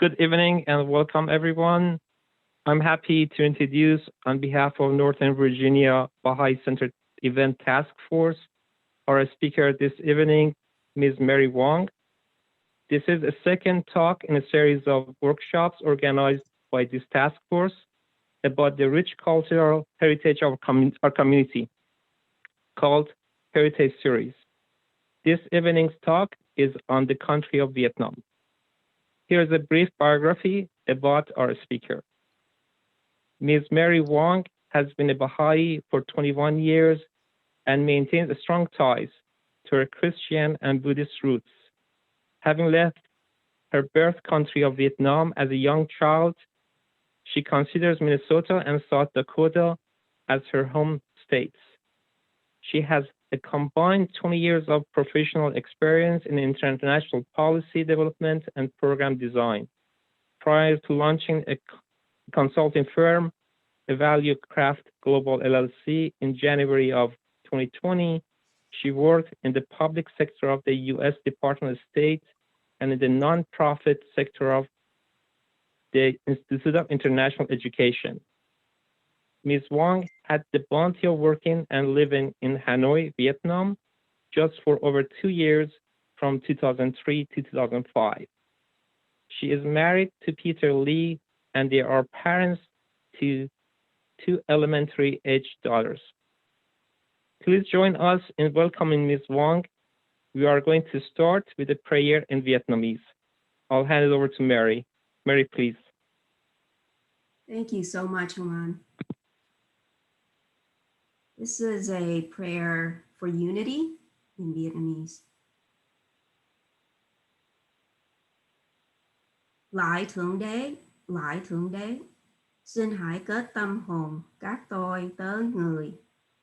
Good evening and welcome everyone. I'm happy to introduce on behalf of Northern Virginia Baha'i Center Event Task Force, our speaker this evening, Ms. Mary Wong. This is a second talk in a series of workshops organized by this task force about the rich cultural heritage of our community called Heritage Series. This evening's talk is on the country of Vietnam. Here's a brief biography about our speaker. Ms. Mary Wong has been a Baha'i for 21 years and maintains strong ties to her Christian and Buddhist roots. Having left her birth country of Vietnam as a young child, she considers Minnesota and South Dakota as her home states. She has a combined 20 years of professional experience in international policy development and program design. Prior to launching a consulting firm, EvaluCraft Global LLC, in January of 2020, she worked in the public sector of the U.S. Department of State and in the nonprofit sector of the Institute of International Education. Ms. Wong had the bounty of working and living in Hanoi, Vietnam, just for over 2 years from 2003 to 2005. She is married to Peter Lee, and they are parents to 2 elementary-aged daughters. Please join us in welcoming Ms. Wong. We are going to start with a prayer in Vietnamese. I'll hand it over to Mary. Mary, please. Thank you so much, Oman. This is a prayer for unity in Vietnamese. Lại Thượng Đế, xin hãy kết tâm hồn các tôi tớ người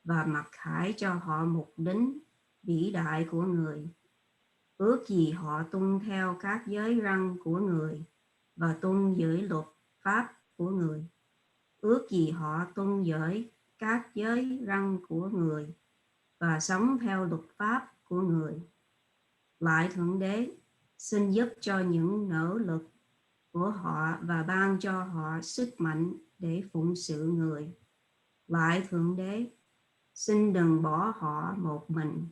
và mặc khải cho họ mục đính vĩ đại của người. Ước gì họ tuân theo các giới răn của người và tuân giữ luật pháp của người. Ước gì họ tuân giữ các giới răn của người và sống theo luật pháp của người. Lại Thượng Đế, xin giúp cho những nỗ lực của họ và ban cho họ sức mạnh để phụng sự người. Lại Thượng Đế, xin đừng bỏ họ một mình.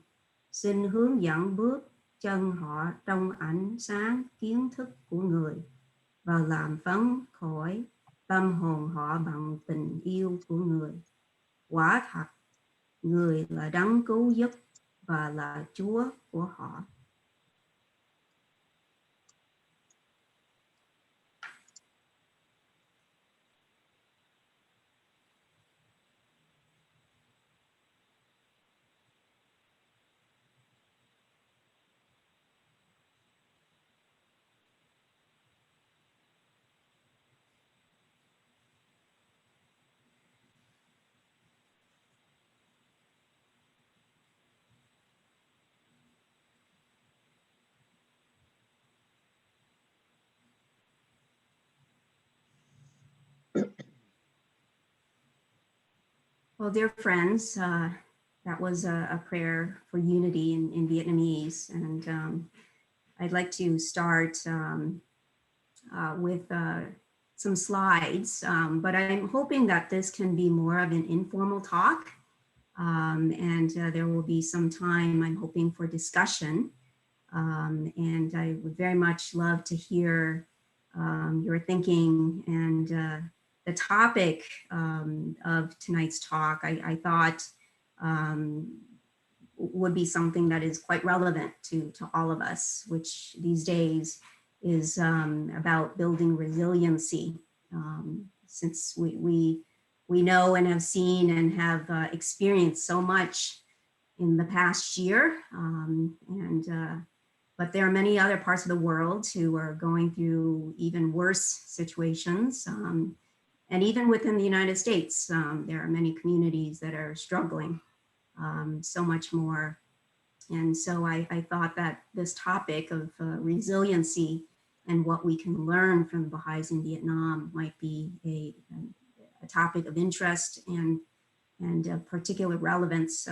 Xin hướng dẫn bước chân họ trong ánh sáng kiến thức của người và làm phấn khởi tâm hồn họ bằng tình yêu của người. Quả thật, người là đấng cứu giúp và là Chúa của họ. Well, dear friends, that was a prayer for unity in Vietnamese. And I'd like to start with some slides, but I'm hoping that this can be more of an informal talk. And there will be some time, I'm hoping, for discussion. And I would very much love to hear your thinking and the topic of tonight's talk, I thought would be something that is quite relevant to all of us, which these days is about building resiliency. Since we know and have seen and have experienced so much in the past year, but there are many other parts of the world who are going through even worse situations. And even within the United States, there are many communities that are struggling so much more. And so I thought that this topic of resiliency and what we can learn from Baha'is in Vietnam might be a topic of interest and of particular relevance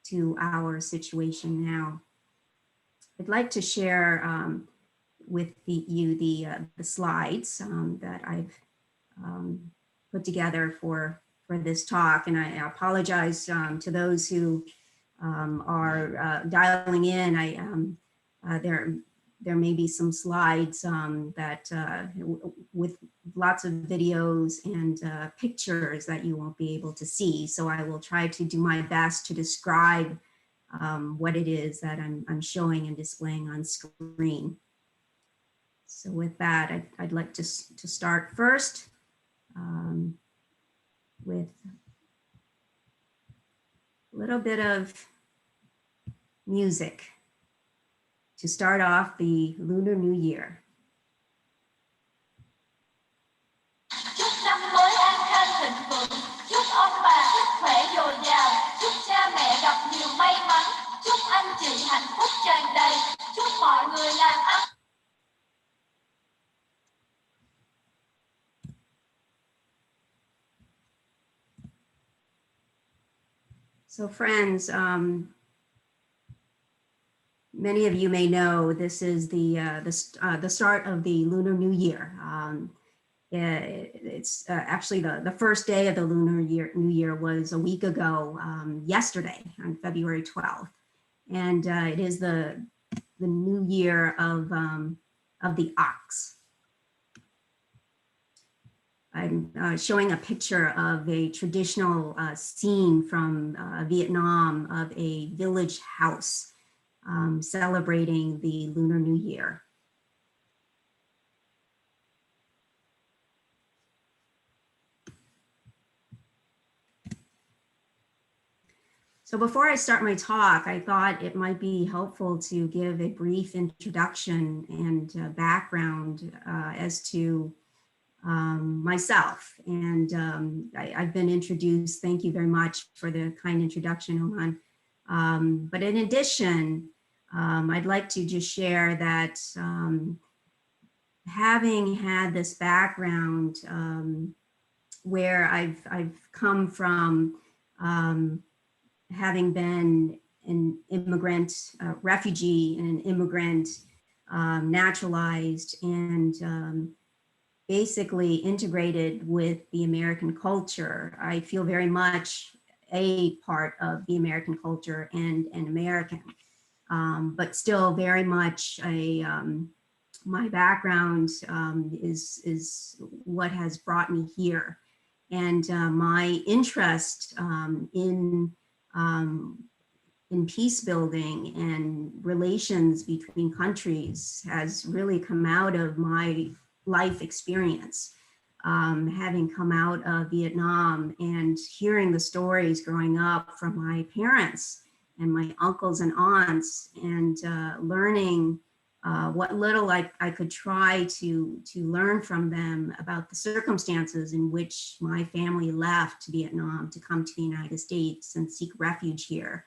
to our situation now. I'd like to share with the slides that I've put together for this talk. And I apologize to those who are dialing in. There may be some slides that with lots of videos and pictures that you won't be able to see. So I will try to do my best to describe what it is that I'm showing and displaying on screen. So with that, I'd like to start first with a little bit of music to start off the Lunar New Year. Chúc năm mới an khang thịnh vượng, chúc ông bà sức khỏe dồi dào, chúc cha mẹ gặp nhiều may mắn, chúc anh chị hạnh phúc tràn đầy, chúc mọi người làm ăn. So friends, many of you may know this is the start of the Lunar New Year. It's actually the first day of the Lunar New Year was a week ago, yesterday on February 12th, and it is the new year of the ox. I'm showing a picture of a traditional scene from Vietnam of a village house celebrating the Lunar New Year. So before I start my talk, I thought it might be helpful to give a brief introduction and background as to myself. And I've been introduced. Thank you very much for the kind introduction, Oman. But in addition, I'd like to just share that having had this background where I've come from, having been an immigrant, refugee, and an immigrant, naturalized, and basically integrated with the American culture. I feel very much a part of the American culture and an American, but still very much my background is what has brought me here. And my interest in peace building and relations between countries has really come out of my life experience, having come out of Vietnam and hearing the stories growing up from my parents and my uncles and aunts, and learning what little I could try to learn from them about the circumstances in which my family left Vietnam to come to the United States and seek refuge here.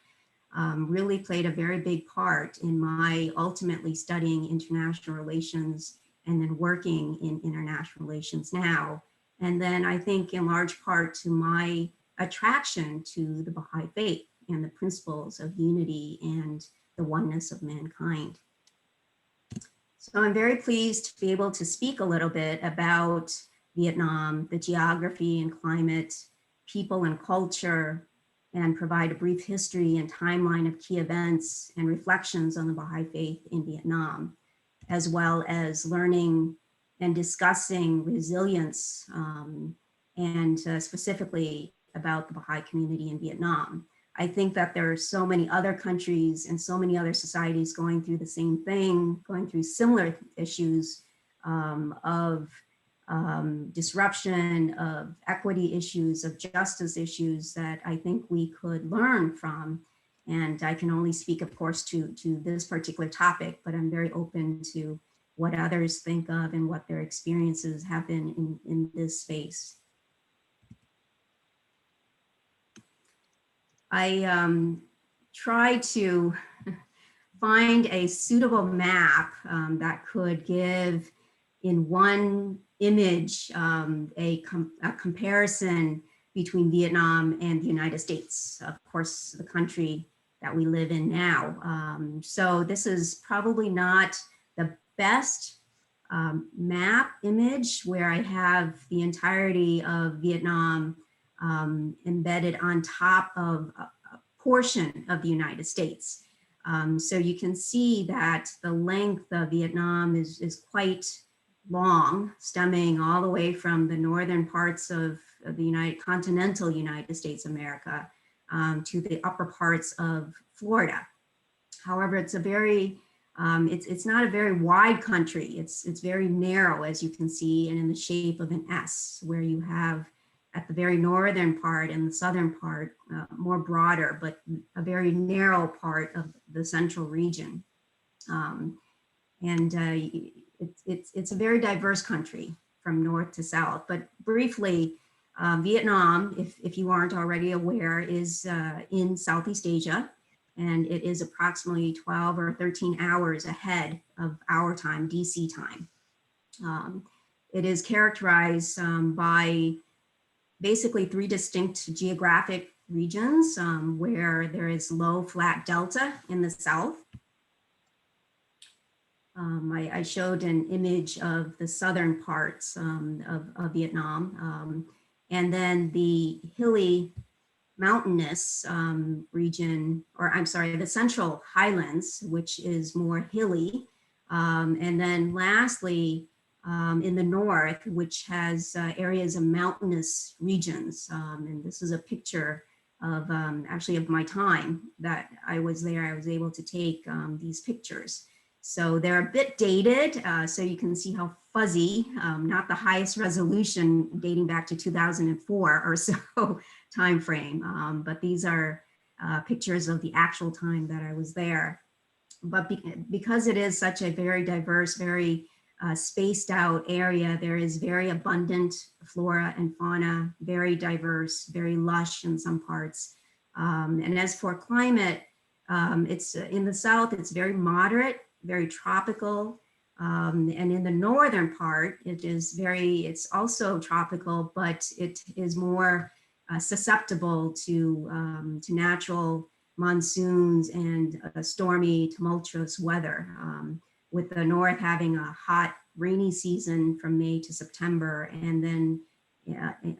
Really played a very big part in my ultimately studying international relations and then working in international relations now. And then I think in large part to my attraction to the Baha'i Faith and the principles of unity and the oneness of mankind. So I'm very pleased to be able to speak a little bit about Vietnam, the geography and climate, people and culture, and provide a brief history and timeline of key events and reflections on the Baha'i Faith in Vietnam, as well as learning and discussing resilience and specifically about the Baha'i community in Vietnam. I think that there are so many other countries and so many other societies going through the same thing, going through similar issues of disruption, of equity issues, of justice issues that I think we could learn from. And I can only speak, of course, to this particular topic, but I'm very open to what others think of and what their experiences have been in this space. I tried to find a suitable map that could give in one image a comparison between Vietnam and the United States, of course, the country that we live in now. So this is probably not the best map image where I have the entirety of Vietnam embedded on top of a portion of the United States. So you can see that the length of Vietnam is quite long, stemming all the way from the northern parts of the continental United States of America to the upper parts of Florida. However, it's a very, it's not a very wide country. It's very narrow, as you can see, and in the shape of an S, where you have at the very northern part and the southern part, more broader, but a very narrow part of the central region. It's a very diverse country from north to south. But briefly, Vietnam, if you aren't already aware, is in Southeast Asia, and it is approximately 12 or 13 hours ahead of our time, DC time. It is characterized by basically 3 distinct geographic regions where there is low flat delta in the south. I showed an image of the southern parts of Vietnam, and then the hilly mountainous region, or I'm sorry, the central highlands, which is more hilly. And then lastly, in the north, which has areas of mountainous regions. And this is a picture of actually of my time that I was there. I was able to take these pictures. So they're a bit dated, so you can see how fuzzy, not the highest resolution dating back to 2004 or so time frame, but these are pictures of the actual time that I was there. But because it is such a very diverse, very spaced out area, there is very abundant flora and fauna, very diverse, very lush in some parts. And as for climate, it's in the south, it's very moderate, very tropical. And in the northern part, it's also tropical, but it is more susceptible to natural monsoons and stormy, tumultuous weather, with the north having a hot, rainy season from May to September. And then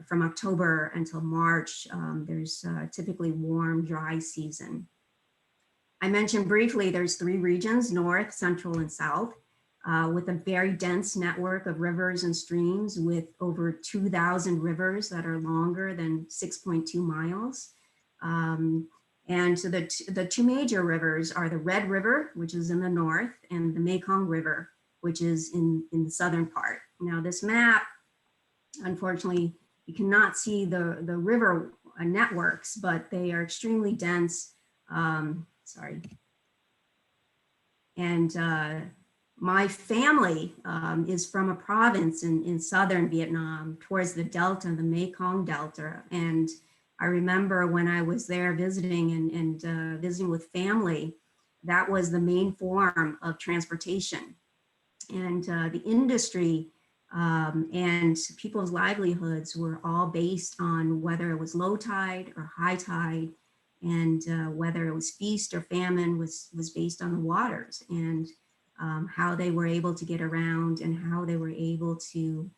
from October until March, there's typically warm, dry season. I mentioned briefly, there's 3 regions, north, central, and south, with a very dense network of rivers and streams with over 2,000 rivers that are longer than 6.2 miles. And so the 2 major rivers are the Red River, which is in the north, and the Mekong River, which is in the southern part. Now this map, unfortunately, you cannot see the river networks, but they are extremely dense. Sorry. And my family is from a province in southern Vietnam towards the delta, the Mekong Delta. And I remember when I was there visiting and visiting with family, that was the main form of transportation. And the industry and people's livelihoods were all based on whether it was low tide or high tide, and whether it was feast or famine was based on the waters, and how they were able to get around and how they were able to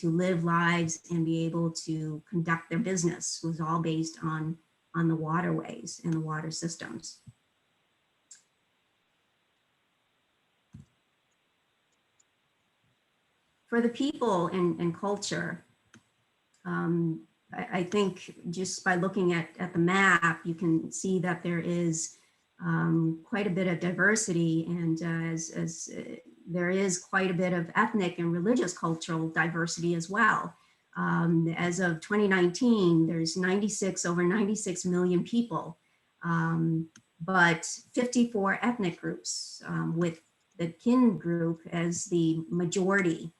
live lives and be able to conduct their business was all based on the waterways and the water systems. For the people and culture, I think just by looking at the map, you can see that there is quite a bit of diversity, and as there is quite a bit of ethnic and religious cultural diversity as well. As of 2019, there's over 96 million people, but 54 ethnic groups, with the Kin group as the majority,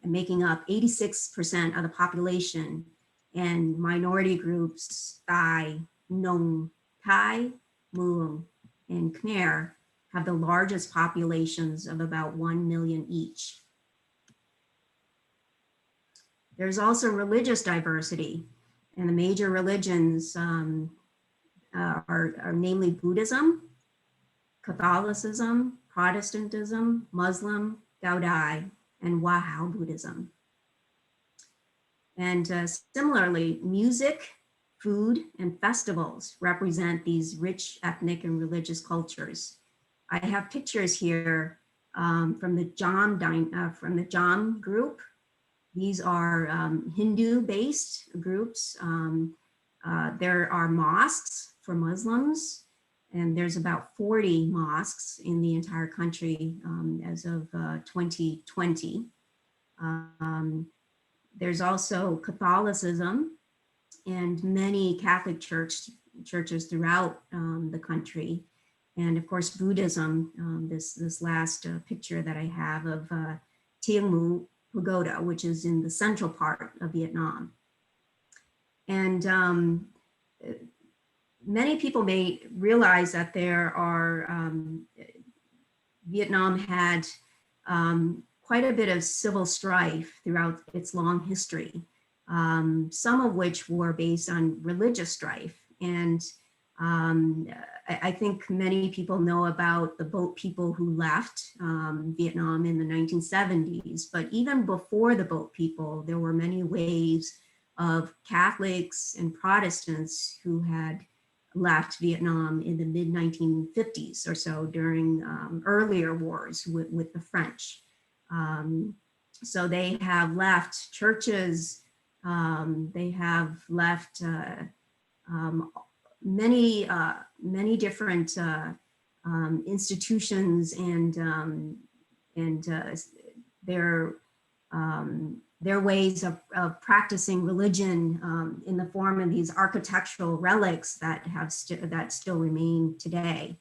making up 86% of the population, and minority groups, Thai, Nung, Thai, Muong, and Khmer have the largest populations of about 1 million each. There's also religious diversity, and the major religions are namely Buddhism, Catholicism, Protestantism, Muslim, Gaudai, and Wahao Buddhism. And similarly, music, food, and festivals represent these rich ethnic and religious cultures. I have pictures here from the Jam group. These are Hindu-based groups. There are mosques for Muslims, and there's about 40 mosques in the entire country as of 2020. There's also Catholicism and many Catholic churches throughout the country. And of course, Buddhism, this last picture that I have of Thieng Mu Pagoda, which is in the central part of Vietnam. And many people may realize that there are, Vietnam had quite a bit of civil strife throughout its long history, some of which were based on religious strife. And I think many people know about the boat people who left Vietnam in the 1970s, but even before the boat people, there were many waves of Catholics and Protestants who had left Vietnam in the mid 1950s or so during earlier wars with the French. So they have left churches, they have left many different institutions, and their ways of practicing religion in the form of these architectural relics that still remain today.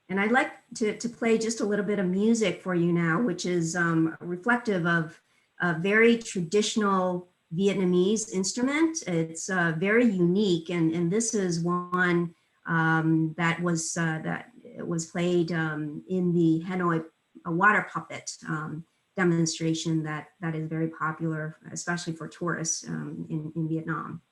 And I'd like to play just a little bit of music for you now, which is reflective of a very traditional Vietnamese instrument. It's very unique, and this is one that was played in the Hanoi water puppet demonstration that is very popular, especially for tourists in Vietnam.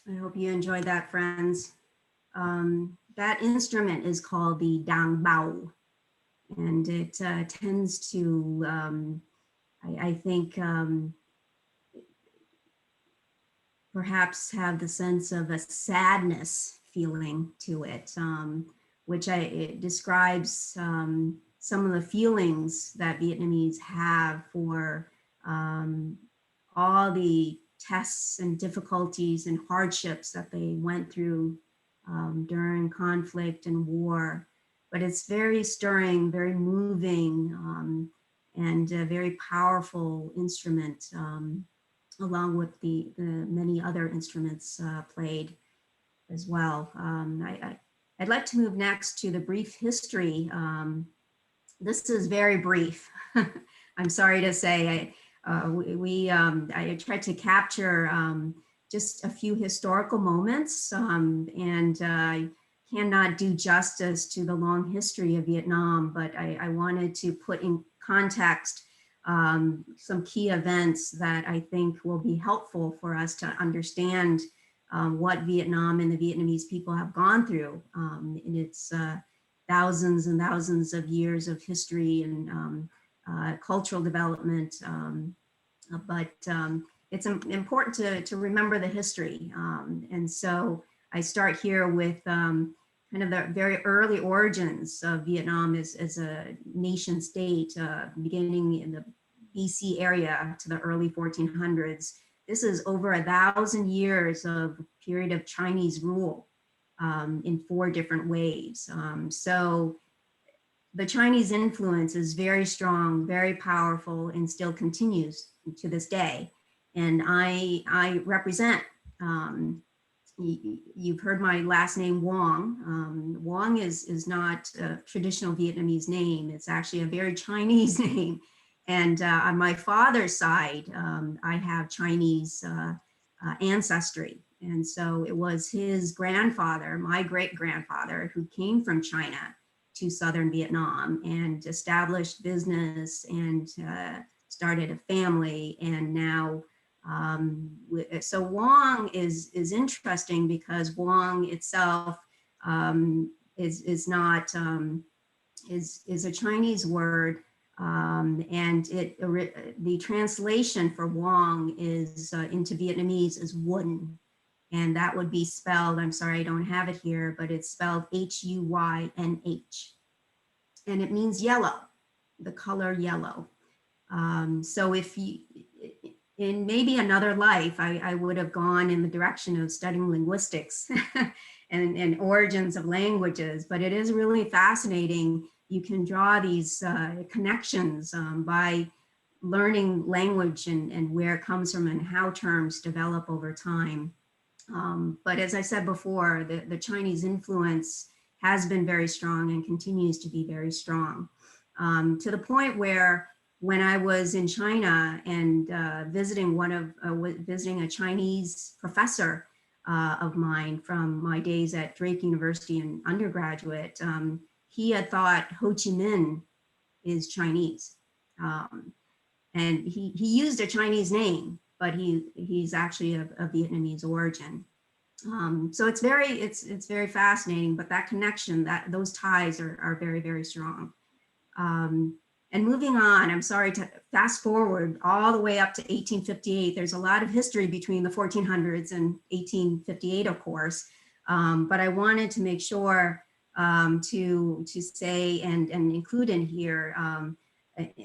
I hope you enjoyed that, friends. That instrument is called the Dang Bao, and it tends to, I think, perhaps have the sense of a sadness feeling to it, which it describes some of the feelings that Vietnamese have for all the tests and difficulties and hardships that they went through during conflict and war. But it's very stirring, very moving, and a very powerful instrument, along with the many other instruments played as well. I'd like to move next to the brief history. This is very brief. I'm sorry to say. I tried to capture just a few historical moments, and I cannot do justice to the long history of Vietnam, but I wanted to put in context some key events that I think will be helpful for us to understand what Vietnam and the Vietnamese people have gone through in its thousands and thousands of years of history and cultural development. But it's important to remember the history. And so I start here with kind of the very early origins of Vietnam as a nation state, beginning in the BC area to the early 1400s. This is over 1,000 years of period of Chinese rule in 4 different waves. So the Chinese influence is very strong, very powerful, and still continues to this day. And I represent, you've heard my last name, Wong. Wong is not a traditional Vietnamese name. It's actually a very Chinese name. And on my father's side, I have Chinese ancestry. And so it was his grandfather, my great-grandfather, who came from China to southern Vietnam and established business and started a family. And now, so Wong is interesting because Wong itself is not, is a Chinese word. And the translation for Wong is into Vietnamese is Huynh, and that would be spelled, I'm sorry, I don't have it here, but it's spelled Huynh, and it means yellow, the color yellow. So if you, in maybe another life, I would have gone in the direction of studying linguistics and origins of languages, but it is really fascinating. You can draw these connections by learning language and where it comes from and how terms develop over time. But as I said before, the Chinese influence has been very strong and continues to be very strong, to the point where when I was in China and visiting visiting a Chinese professor of mine from my days at Drake University in undergraduate, he had thought Ho Chi Minh is Chinese. And he used a Chinese name, but he's actually of Vietnamese origin. So it's very fascinating, but that connection, those ties are very, very strong. And moving on, I'm sorry to fast forward all the way up to 1858. There's a lot of history between the 1400s and 1858, of course, but I wanted to make sure to say and include in here,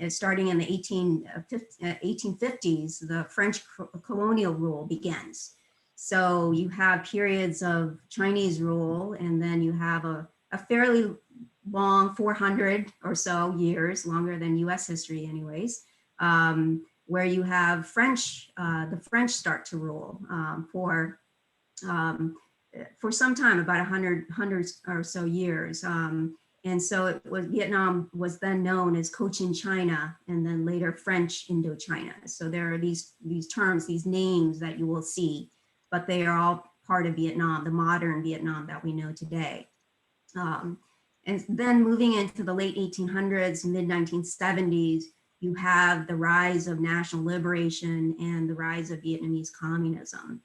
starting in the 1850s, the French colonial rule begins. So you have periods of Chinese rule, and then you have a fairly long 400 or so years, longer than US history anyways, where you have the French start to rule for some time, about 100 or so years. And so Vietnam was then known as Cochin China, and then later French Indochina. So there are these terms, these names that you will see, but they are all part of Vietnam, the modern Vietnam that we know today. And then moving into the late 1800s, mid 1970s, you have the rise of national liberation and the rise of Vietnamese communism.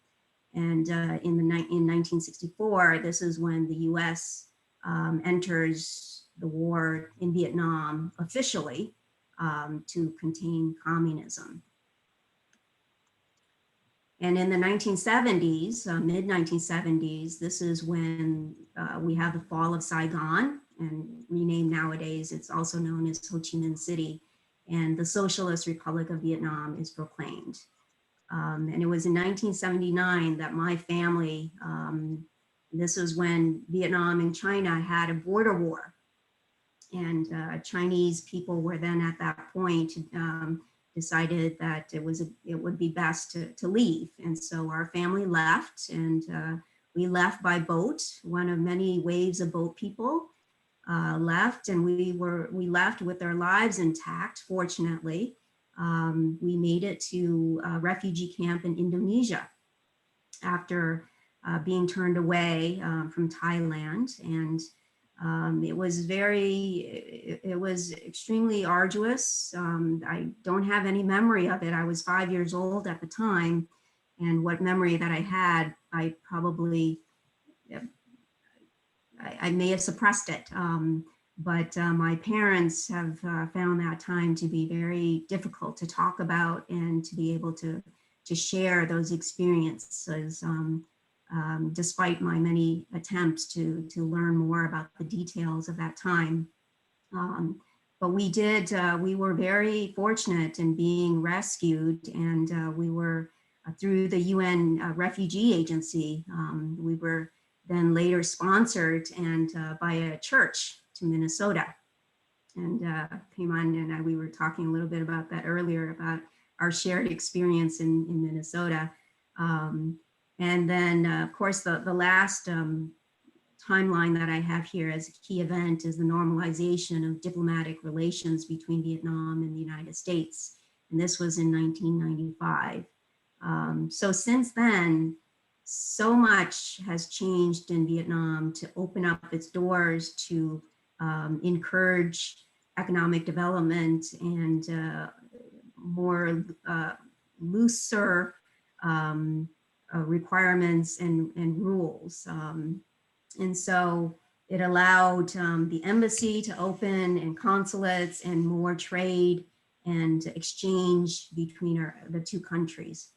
And in 1964, this is when the US enters the war in Vietnam officially to contain communism. And in the 1970s, mid 1970s, this is when we have the fall of Saigon, and renamed nowadays, it's also known as Ho Chi Minh City, and the Socialist Republic of Vietnam is proclaimed. And it was in 1979 that my family, this was when Vietnam and China had a border war. And Chinese people were then at that point decided that it would be best to leave. And so our family left, and we left by boat, one of many waves of boat people left, and we left with our lives intact, fortunately. We made it to a refugee camp in Indonesia after being turned away from Thailand. And it was extremely arduous. I don't have any memory of it. I was 5 years old at the time. And what memory that I had, I probably, I may have suppressed it. But my parents have found that time to be very difficult to talk about and to be able to share those experiences. Despite my many attempts to learn more about the details of that time. But we were very fortunate in being rescued, and we were through the UN Refugee Agency. We were then later sponsored and by a church to Minnesota. And Payman and we were talking a little bit about that earlier, about our shared experience in Minnesota. And then, of course, the last timeline that I have here as a key event is the normalization of diplomatic relations between Vietnam and the United States. And this was in 1995. So since then, so much has changed in Vietnam to open up its doors to encourage economic development and more looser requirements and rules. And so it allowed the embassy to open and consulates and more trade and exchange between the two countries.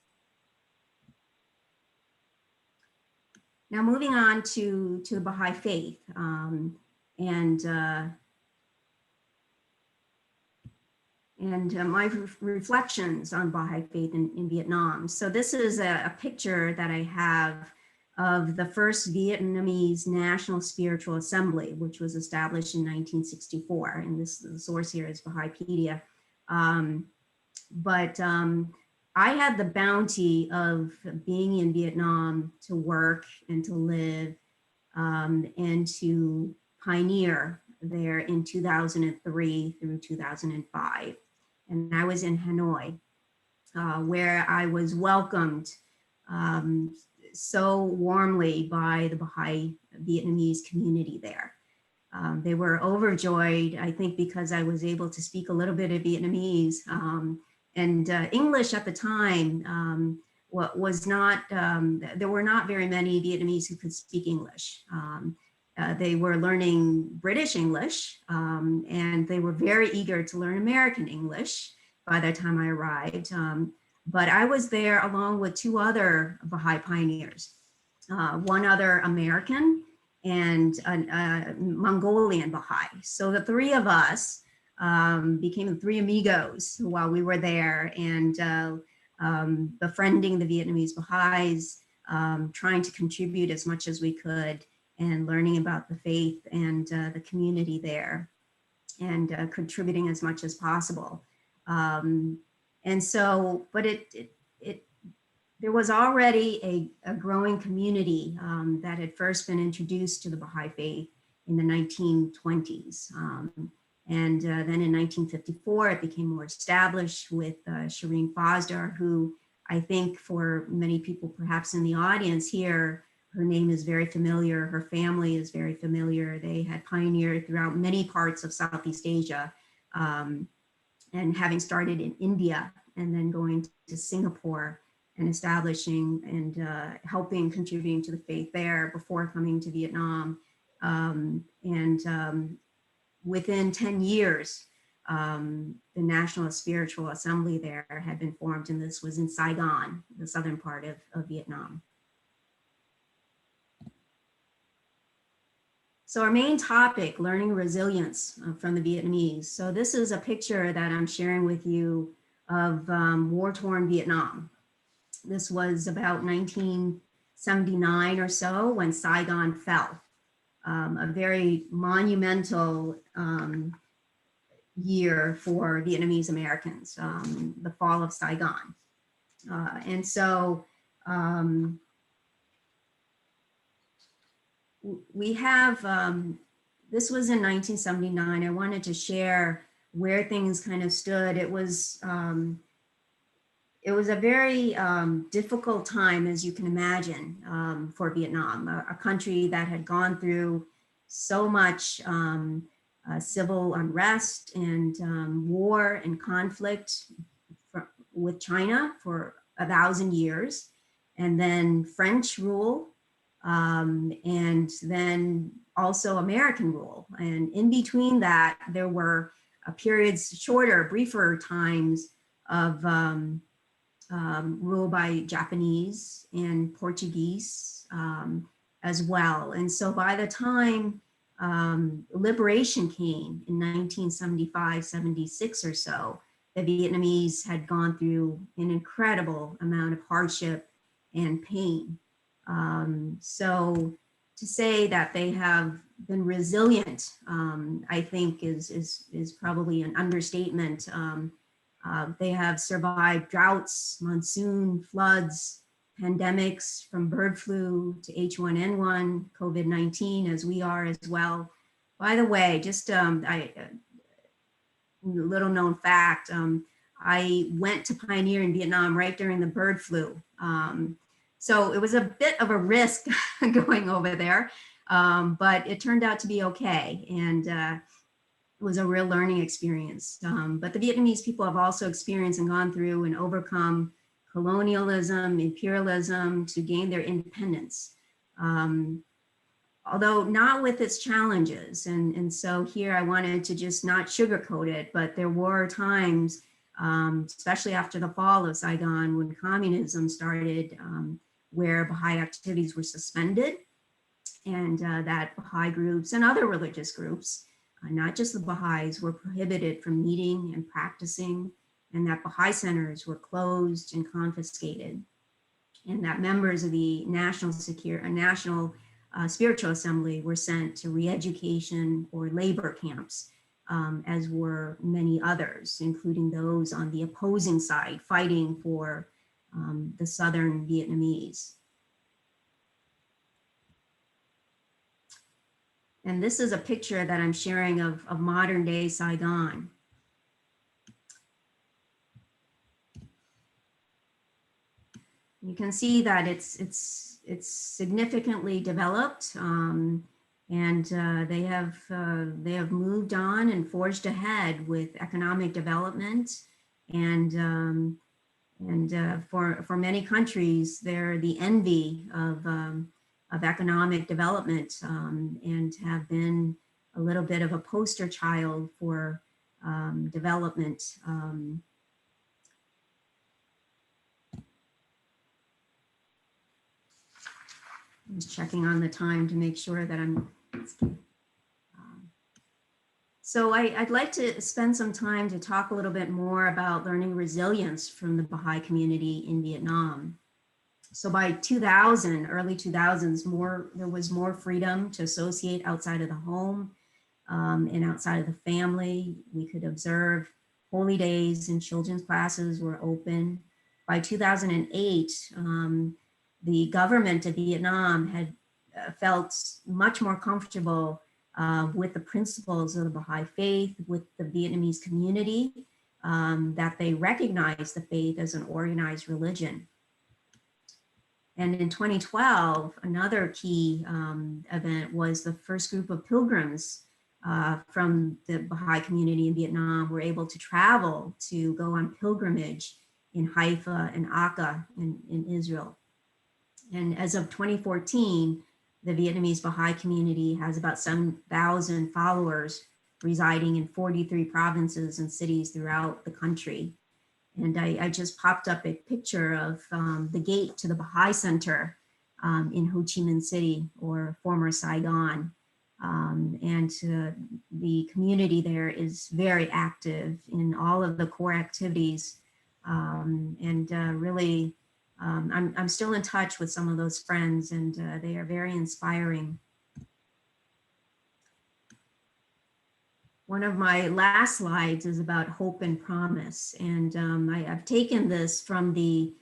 Now moving on to the Baha'i Faith and my reflections on Baha'i Faith in Vietnam. So this is a picture that I have of the first Vietnamese National Spiritual Assembly, which was established in 1964. And this the source here is Baha'ípedia. But I had the bounty of being in Vietnam to work and to live and to pioneer there in 2003 through 2005. And I was in Hanoi, where I was welcomed so warmly by the Baha'i Vietnamese community there. They were overjoyed, I think, because I was able to speak a little bit of Vietnamese. And English at the time was not, there were not very many Vietnamese who could speak English. They were learning British English, and they were very eager to learn American English by the time I arrived. But I was there along with two other Baha'i pioneers, one other American and a Mongolian Baha'i. So the three of us became the three amigos while we were there, and befriending the Vietnamese Baha'is, trying to contribute as much as we could and learning about the faith and the community there, and contributing as much as possible. And so, but there was already a growing community that had first been introduced to the Baha'i Faith in the 1920s. And then in 1954, it became more established with Shireen Fosdar, who I think for many people perhaps in the audience here, her name is very familiar, her family is very familiar. They had pioneered throughout many parts of Southeast Asia, and having started in India and then going to Singapore and establishing and helping, contributing to the faith there before coming to Vietnam. Within 10 years, the National Spiritual Assembly there had been formed, and this was in Saigon, the southern part of Vietnam. So our main topic, learning resilience from the Vietnamese. So this is a picture that I'm sharing with you of war-torn Vietnam. This was about 1979 or so when Saigon fell. a very monumental year for Vietnamese Americans, the fall of Saigon. And so we have, this was in 1979. I wanted to share where things kind of stood. It was a very difficult time, as you can imagine, for Vietnam, a country that had gone through so much civil unrest and war and conflict with China for 1,000 years, and then French rule, and then also American rule. And in between that, there were periods, shorter, briefer times of rule by Japanese and Portuguese as well. And so by the time liberation came in 1975, 76 or so, the Vietnamese had gone through an incredible amount of hardship and pain. So to say that they have been resilient, I think is probably an understatement. They have survived droughts, monsoon, floods, pandemics from bird flu to H1N1, COVID-19, as we are as well. By the way, just little known fact, I went to pioneer in Vietnam right during the bird flu. So it was a bit of a risk going over there, but it turned out to be okay. And it was a real learning experience. But the Vietnamese people have also experienced and gone through and overcome colonialism, imperialism to gain their independence. Although not with its challenges. And so here I wanted to just not sugarcoat it, but there were times, especially after the fall of Saigon, when communism started, where Baha'i activities were suspended, and that Baha'i groups and other religious groups, not just the Baha'is, were prohibited from meeting and practicing, and that Baha'i centers were closed and confiscated, and that members of the National Spiritual Assembly were sent to re-education or labor camps, as were many others, including those on the opposing side fighting for the Southern Vietnamese. And this is a picture that I'm sharing of modern day Saigon. You can see that it's significantly developed, and they have moved on and forged ahead with economic development, and for many countries, they're the envy of economic development, and have been a little bit of a poster child for development. I'm just checking on the time to make sure that I'm. So I'd like to spend some time to talk a little bit more about learning resilience from the Baha'i community in Vietnam. So by 2000, early 2000s, there was more freedom to associate outside of the home and outside of the family. We could observe holy days and children's classes were open. By 2008, the government of Vietnam had felt much more comfortable with the principles of the Baha'i Faith, with the Vietnamese community, that they recognized the faith as an organized religion. And in 2012, another key event was the first group of pilgrims from the Baha'i community in Vietnam were able to travel to go on pilgrimage in Haifa and Akka in Israel. And as of 2014, the Vietnamese Baha'i community has about 7,000 followers residing in 43 provinces and cities throughout the country. And I just popped up a picture of the gate to the Baha'i Center in Ho Chi Minh City, or former Saigon. And the community there is very active in all of the core activities, really, I'm still in touch with some of those friends, and they are very inspiring. one of my last slides is about hope and promise. And I've taken this from the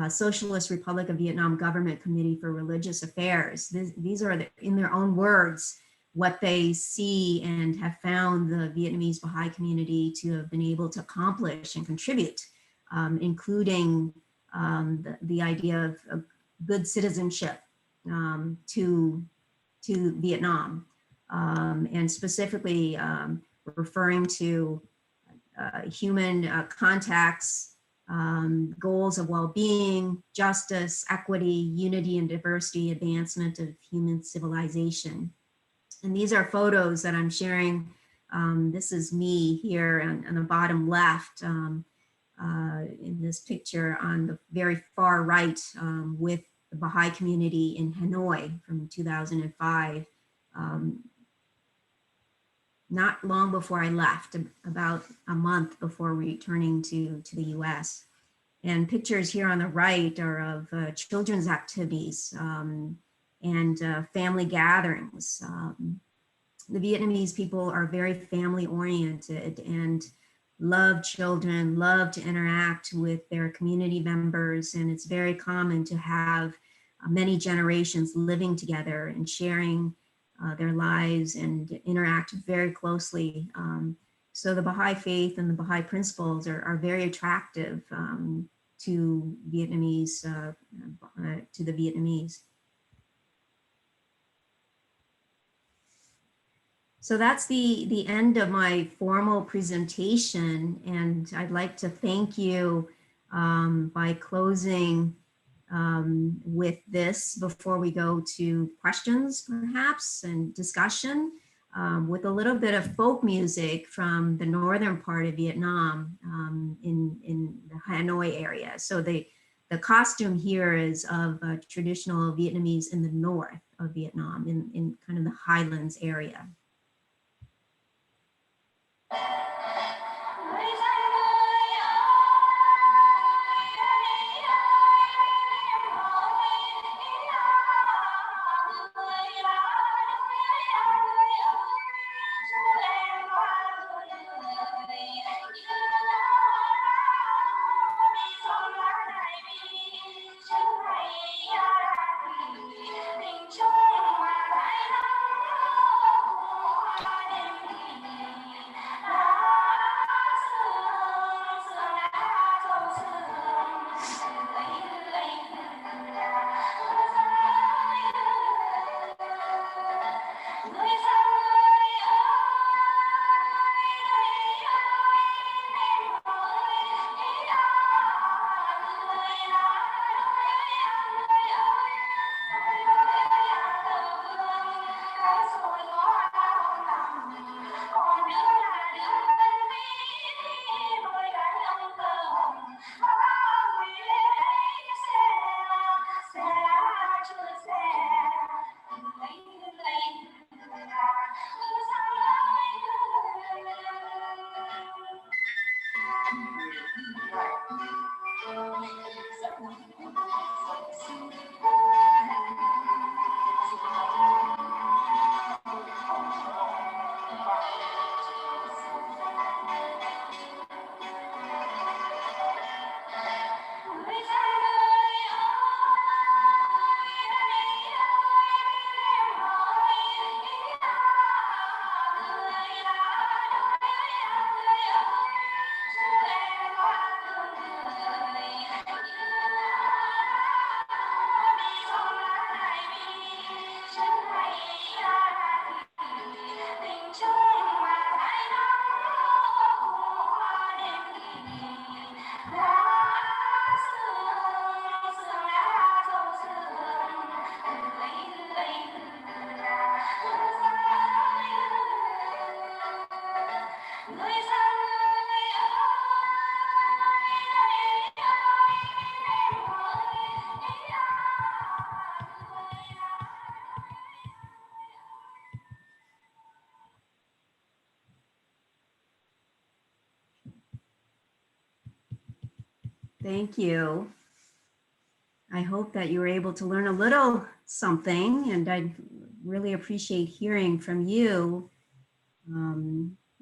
Socialist Republic of Vietnam Government Committee for Religious Affairs. These are, in their own words, what they see and have found the Vietnamese Baha'i community to have been able to accomplish and contribute, including the idea of good citizenship to Vietnam, and specifically referring to human contacts, goals of well-being, justice, equity, unity and diversity, advancement of human civilization. And these are photos that I'm sharing. This is me here on the bottom left in this picture on the very far right with the Baha'i community in Hanoi from 2005. Not long before I left, about a month before returning to the US. And pictures here on the right are of children's activities and family gatherings. The Vietnamese people are very family oriented and love children, love to interact with their community members. And it's very common to have many generations living together and sharing their lives and interact very closely. So the Baha'i faith and the Baha'i principles are very attractive to Vietnamese, to the Vietnamese. So that's the end of my formal presentation, and I'd like to thank you by closing with this before we go to questions perhaps and discussion, with a little bit of folk music from the northern part of Vietnam in the Hanoi area. So the costume here is of traditional Vietnamese in the north of Vietnam, in kind of the highlands area. Thank you. I hope that you were able to learn a little something, and I'd really appreciate hearing from you.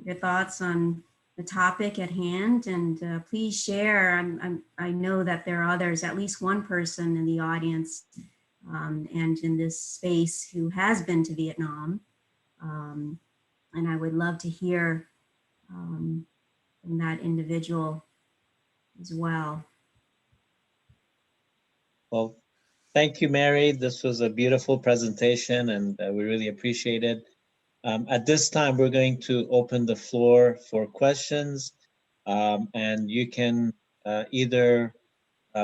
your thoughts on the topic at hand, and please share. I know that there are others, at least one person in the audience and in this space who has been to Vietnam. And I would love to hear from that individual as well. Well, thank you, Mary. This was a beautiful presentation, and we really appreciate it. At this time, we're going to open the floor for questions, and you can either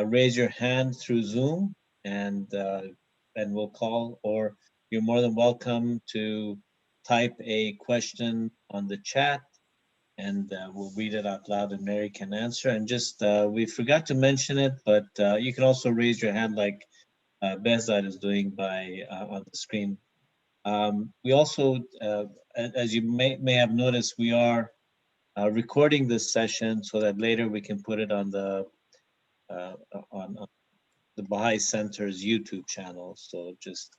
raise your hand through Zoom, and we'll call, or you're more than welcome to type a question on the chat, and we'll read it out loud and Mary can answer. And just, we forgot to mention it, but you can also raise your hand like Behzad is doing by on the screen. We also, as you may have noticed, we are recording this session so that later we can put it on the Baha'i Center's YouTube channel. So just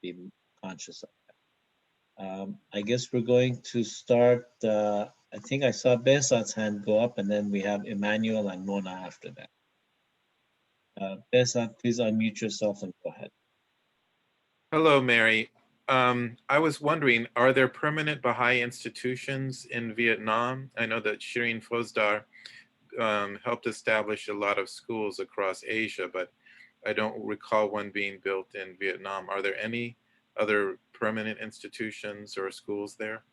be conscious of that. I guess we're going to start. I think I saw Behzad's hand go up, and then we have Emmanuel and Mona after that. Behzad, please unmute yourself and go ahead. Hello, Mary. I was wondering, are there permanent Baha'i institutions in Vietnam? I know that Shirin Fozdar helped establish a lot of schools across Asia, but I don't recall one being built in Vietnam. Are there any other permanent institutions or schools there?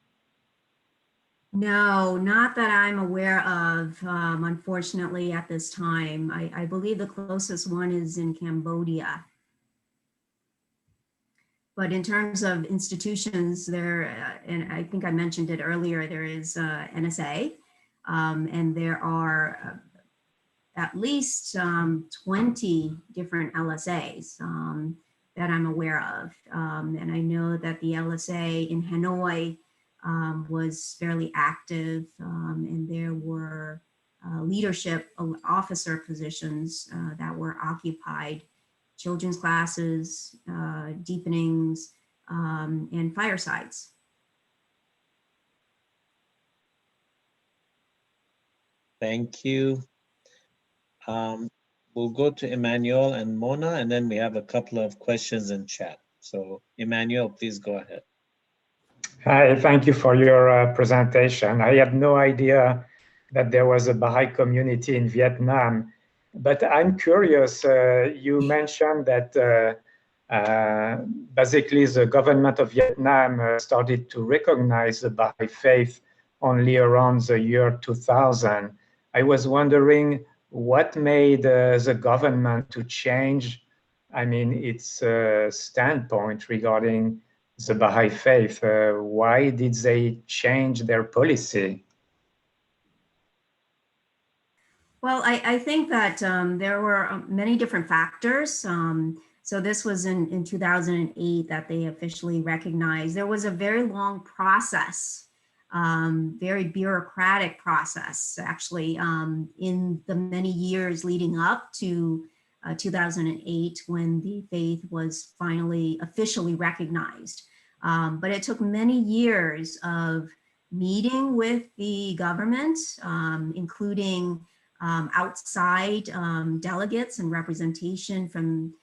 No, not that I'm aware of, unfortunately, at this time. I believe the closest one is in Cambodia. But in terms of institutions, there, and I think I mentioned it earlier, there is NSA, and there are at least 20 different LSAs that I'm aware of. And I know that the LSA in Hanoi was fairly active, and there were leadership officer positions that were occupied, children's classes, deepenings, and firesides. Thank you. We'll go to Emmanuel and Mona, and then we have a couple of questions in chat. So Emmanuel, please go ahead. Hi, thank you for your presentation. I had no idea that there was a Baha'i community in Vietnam, but I'm curious, you mentioned that basically the government of Vietnam started to recognize the Baha'i faith only around the year 2000. I was wondering what made the government to change, its standpoint regarding the Baha'i faith. Why did they change their policy? Well, I think that there were many different factors. So this was in 2008 that they officially recognized. There was a very long process, very bureaucratic process, actually, in the many years leading up to 2008, when the faith was finally officially recognized. But it took many years of meeting with the government, including outside delegates and representation from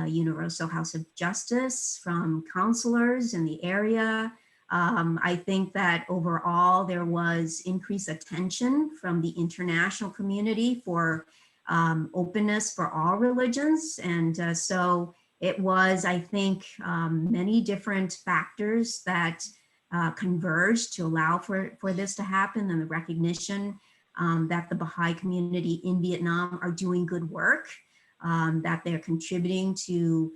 Universal House of Justice, from counselors in the area. I think that overall there was increased attention from the international community for openness for all religions. And so it was, I think, many different factors that converged to allow for this to happen, and the recognition that the Baha'i community in Vietnam are doing good work, that they're contributing to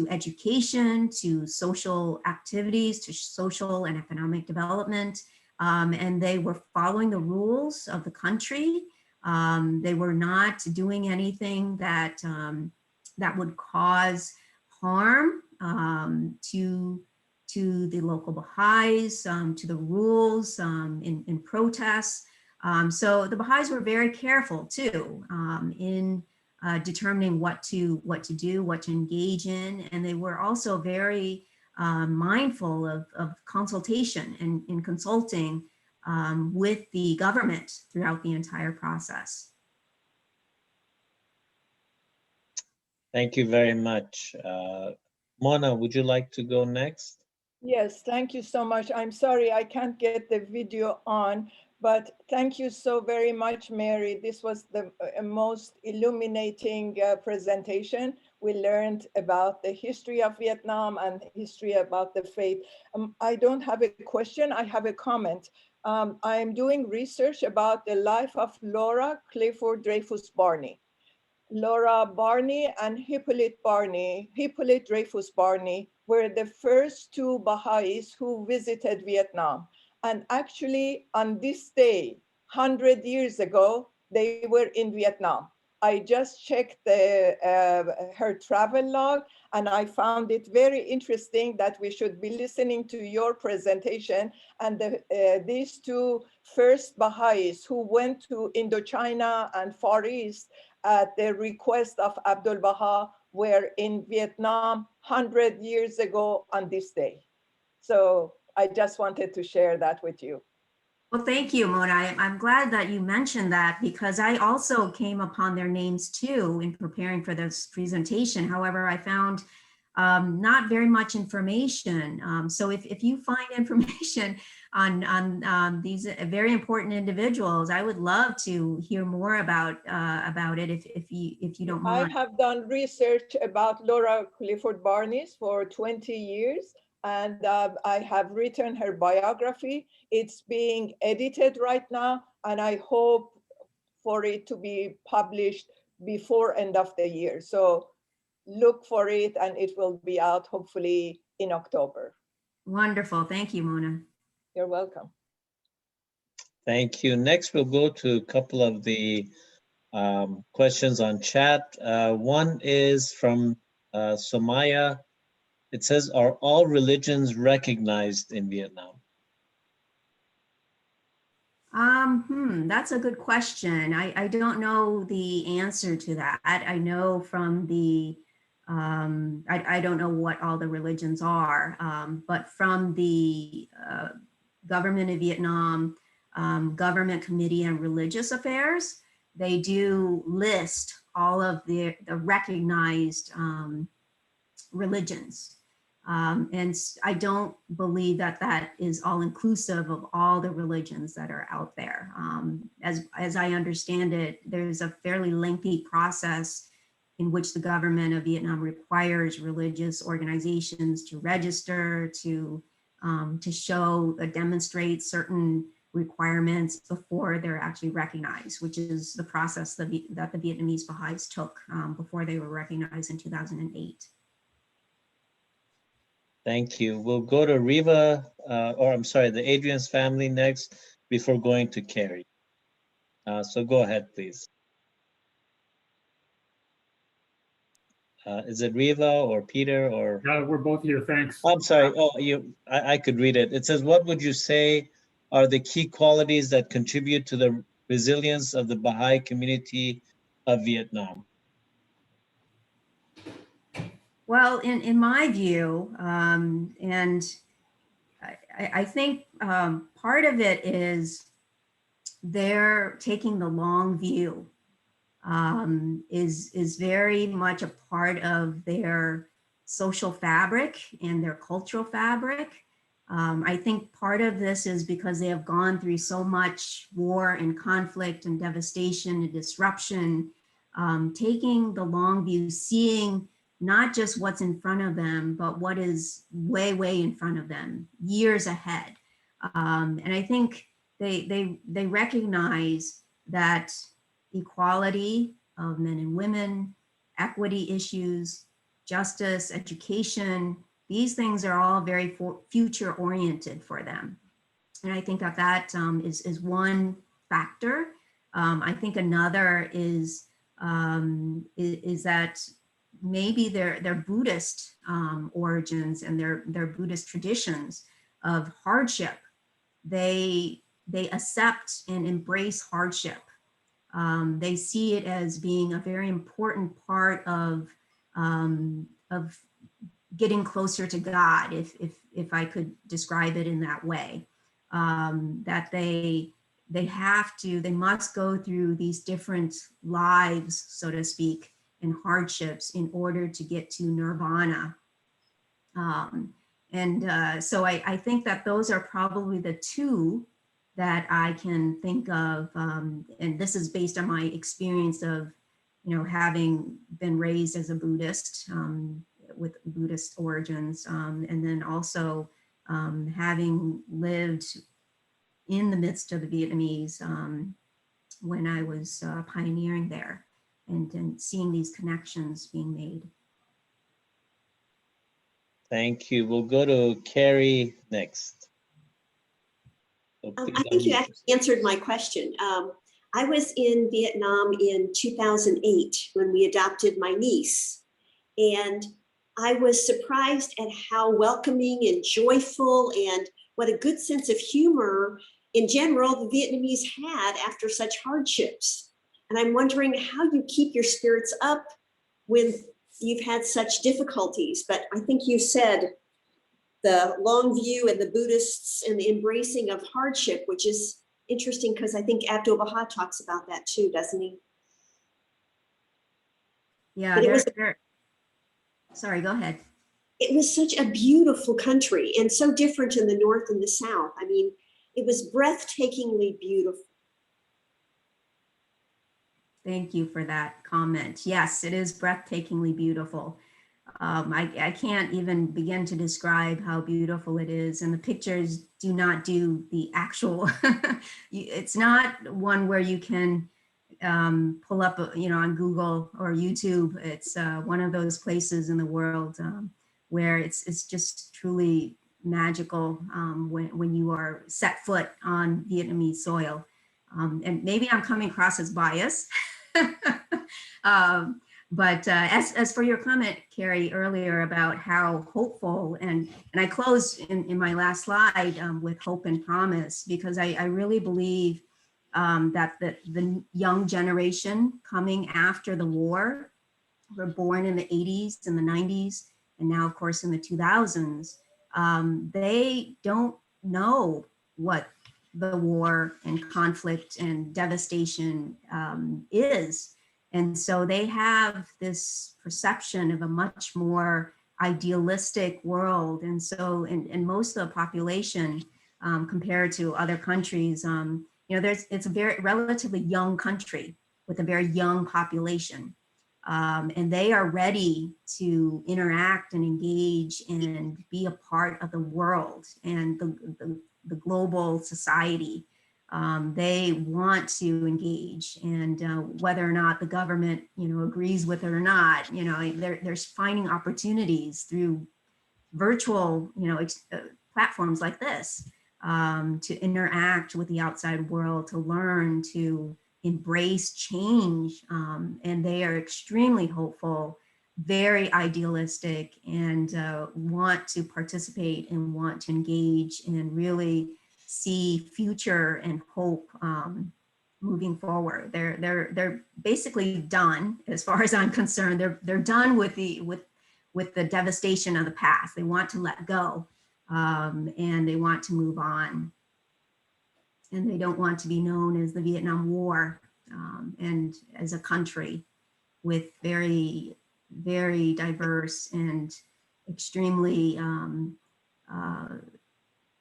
education, to social activities, to social and economic development, and they were following the rules of the country. They were not doing anything that that would cause harm to the local Baha'is, to the rules in protests. So the Baha'is were very careful too in determining what to do, what to engage in, and they were also very mindful of consultation and in consulting with the government throughout the entire process. Thank you very much. Mona, would you like to go next? Yes, thank you so much. I'm sorry I can't get the video on, but thank you so very much, Mary. This was the most illuminating presentation. We learned about the history of Vietnam and history about the faith. I don't have a question, I have a comment. I am doing research about the life of Laura Clifford Dreyfus Barney. Laura Barney and Hippolyte Dreyfus Barney were the first two Bahá'ís who visited Vietnam. And actually on this day, 100 years ago, they were in Vietnam. I just checked her travel log, and I found it very interesting that we should be listening to your presentation. And these two first Bahá'ís who went to Indochina and Far East at the request of Abdul Baha were in Vietnam 100 years ago on this day. So I just wanted to share that with you. Well, thank you, Mona. I'm glad that you mentioned that, because I also came upon their names too in preparing for this presentation. However, I found not very much information. So if you find information on these very important individuals, I would love to hear more about it if you don't mind. I have done research about Laura Clifford Barney for 20 years. And I have written her biography. It's being edited right now, and I hope for it to be published before end of the year. So look for it, and it will be out hopefully in October. Wonderful. Thank you, Mona. You're welcome. Thank you. Next, we'll go to a couple of the questions on chat. One is from Somaya. It says, are all religions recognized in Vietnam? That's a good question. I don't know the answer to that. I know from the, I don't know what all the religions are, but from the government of Vietnam, Government Committee on Religious Affairs, they do list all of the recognized religions. And I don't believe that that is all inclusive of all the religions that are out there. As I understand it, there's a fairly lengthy process in which the government of Vietnam requires religious organizations to register, to show, demonstrate certain requirements before they're actually recognized, which is the process that the Vietnamese Baha'is took before they were recognized in 2008. Thank you. We'll go to Riva, the Adrian's family next before going to Carrie. So go ahead, please. Is it Riva or Peter or? We're both here, thanks. I'm sorry, I could read it. It says, what would you say are the key qualities that contribute to the resilience of the Baha'i community of Vietnam? Well, in my view, and I think part of it is they're taking the long view, is very much a part of their social fabric and their cultural fabric. I think part of this is because they have gone through so much war and conflict and devastation and disruption, taking the long view, seeing not just what's in front of them, but what is way, way in front of them, years ahead. And I think they recognize that equality of men and women, equity issues, justice, education, these things are all very future oriented for them. And I think that is one factor. I think another is that maybe their Buddhist origins and their Buddhist traditions of hardship, they accept and embrace hardship. They see it as being a very important part of getting closer to God, if I could describe it in that way. that they must go through these different lives, so to speak, and hardships in order to get to nirvana. So I think that those are probably the two that I can think of, and this is based on my experience of, having been raised as a Buddhist with Buddhist origins, and then also having lived in the midst of the Vietnamese when I was pioneering there, and seeing these connections being made. Thank you. We'll go to Carrie next. So I please think you unmute actually answered my question. I was in Vietnam in 2008 when we adopted my niece, and I was surprised at how welcoming and joyful and what a good sense of humor in general the Vietnamese had after such hardships. And I'm wondering how you keep your spirits up when you've had such difficulties. But I think you said the long view and the Buddhists and the embracing of hardship, which is interesting because I think Abdu'l-Baha talks about that too, doesn't he? Yeah, sorry, go ahead. It was such a beautiful country and so different in the North and the South. I mean, it was breathtakingly beautiful. Thank you for that comment. Yes, it is breathtakingly beautiful. I can't even begin to describe how beautiful it is. And the pictures do not do the actual, it's not one where you can pull up, on Google or YouTube. It's one of those places in the world where it's just truly magical when you are set foot on Vietnamese soil. And maybe I'm coming across as biased. But as for your comment, Carrie, earlier about how hopeful, and I closed in my last slide with hope and promise, because I really believe that the young generation coming after the war, were born in the 80s and the 90s, and now of course in the 2000s, they don't know what the war and conflict and devastation is. And so they have this perception of a much more idealistic world. And so in most of the population, compared to other countries, it's a very relatively young country with a very young population. And they are ready to interact and engage and be a part of the world and the global society. They want to engage, and whether or not the government, agrees with it or not, they're finding opportunities through virtual, platforms like this to interact with the outside world, to learn, to embrace change, and they are extremely hopeful, very idealistic, and want to participate and want to engage and really see future and hope moving forward. They're basically done, as far as I'm concerned. They're done with the devastation of the past. They want to let go, and they want to move on. And they don't want to be known as the Vietnam War, and as a country with very, very diverse and extremely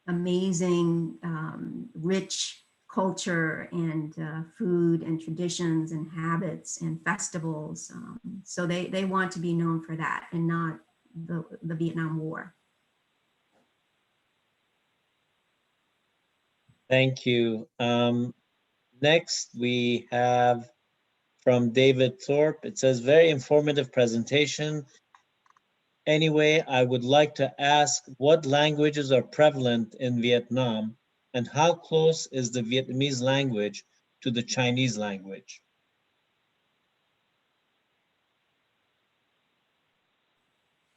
amazing, rich culture and food and traditions and habits and festivals. So they want to be known for that and not the Vietnam War. Thank you. Next, we have from David Thorpe. It says, very informative presentation. Anyway, I would like to ask what languages are prevalent in Vietnam and how close is the Vietnamese language to the Chinese language?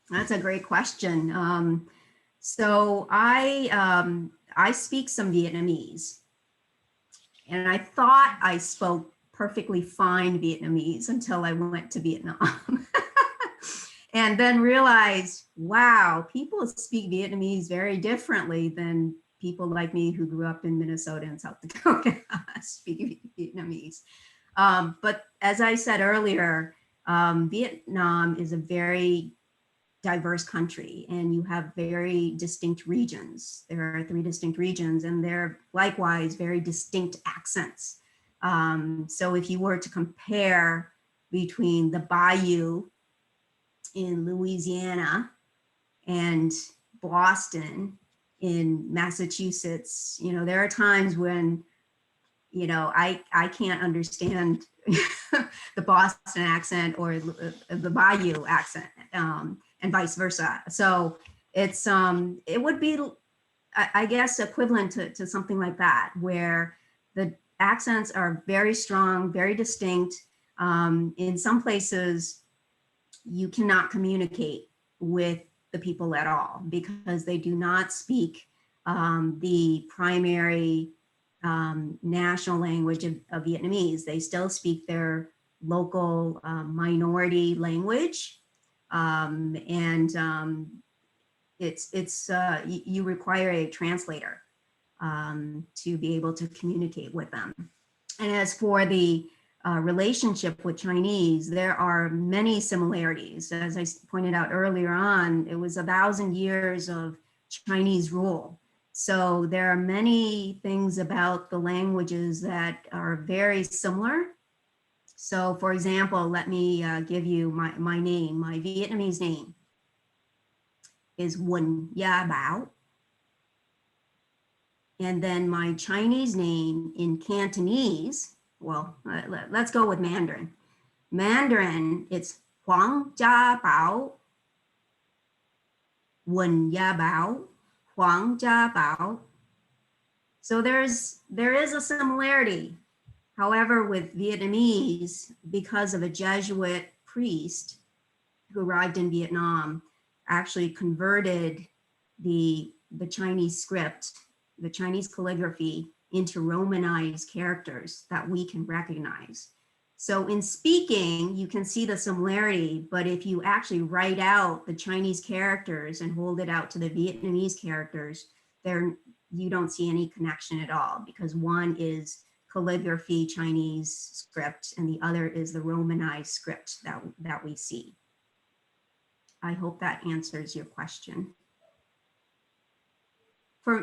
That's a great question. So I speak some Vietnamese, and I thought I spoke perfectly fine Vietnamese until I went to Vietnam. And then realized, wow, people speak Vietnamese very differently than people like me who grew up in Minnesota and South Dakota speak Vietnamese. But as I said earlier, Vietnam is a very diverse country, and you have very distinct regions. There are 3 distinct regions, and they're likewise very distinct accents. So if you were to compare between the Bayou in Louisiana and Boston in Massachusetts, you know, there are times when, you know, I can't understand the Boston accent or the Bayou accent, and vice versa. So it's it would be, I guess, equivalent to something like that, where the accents are very strong, very distinct. In some places, you cannot communicate with the people at all because they do not speak the primary national language of Vietnamese. They still speak their local minority language, you require a translator to be able to communicate with them. And as for the relationship with Chinese, there are many similarities. As I pointed out earlier on, it was 1,000 years of Chinese rule. So there are many things about the languages that are very similar. So for example, let me give you my name. My Vietnamese name is Nguyen Gia Bảo. And then my Chinese name in Cantonese, well, let's go with Mandarin. Mandarin, it's Huang Jia Bao, Nguyen Gia Bảo, Huang Jia Bao. So there is a similarity. However, with Vietnamese, because of a Jesuit priest who arrived in Vietnam, actually converted the Chinese script, the Chinese calligraphy, into Romanized characters that we can recognize. So in speaking, you can see the similarity, but if you actually write out the Chinese characters and hold it out to the Vietnamese characters, you don't see any connection at all, because one is calligraphy Chinese script and the other is the Romanized script that we see. I hope that answers your question.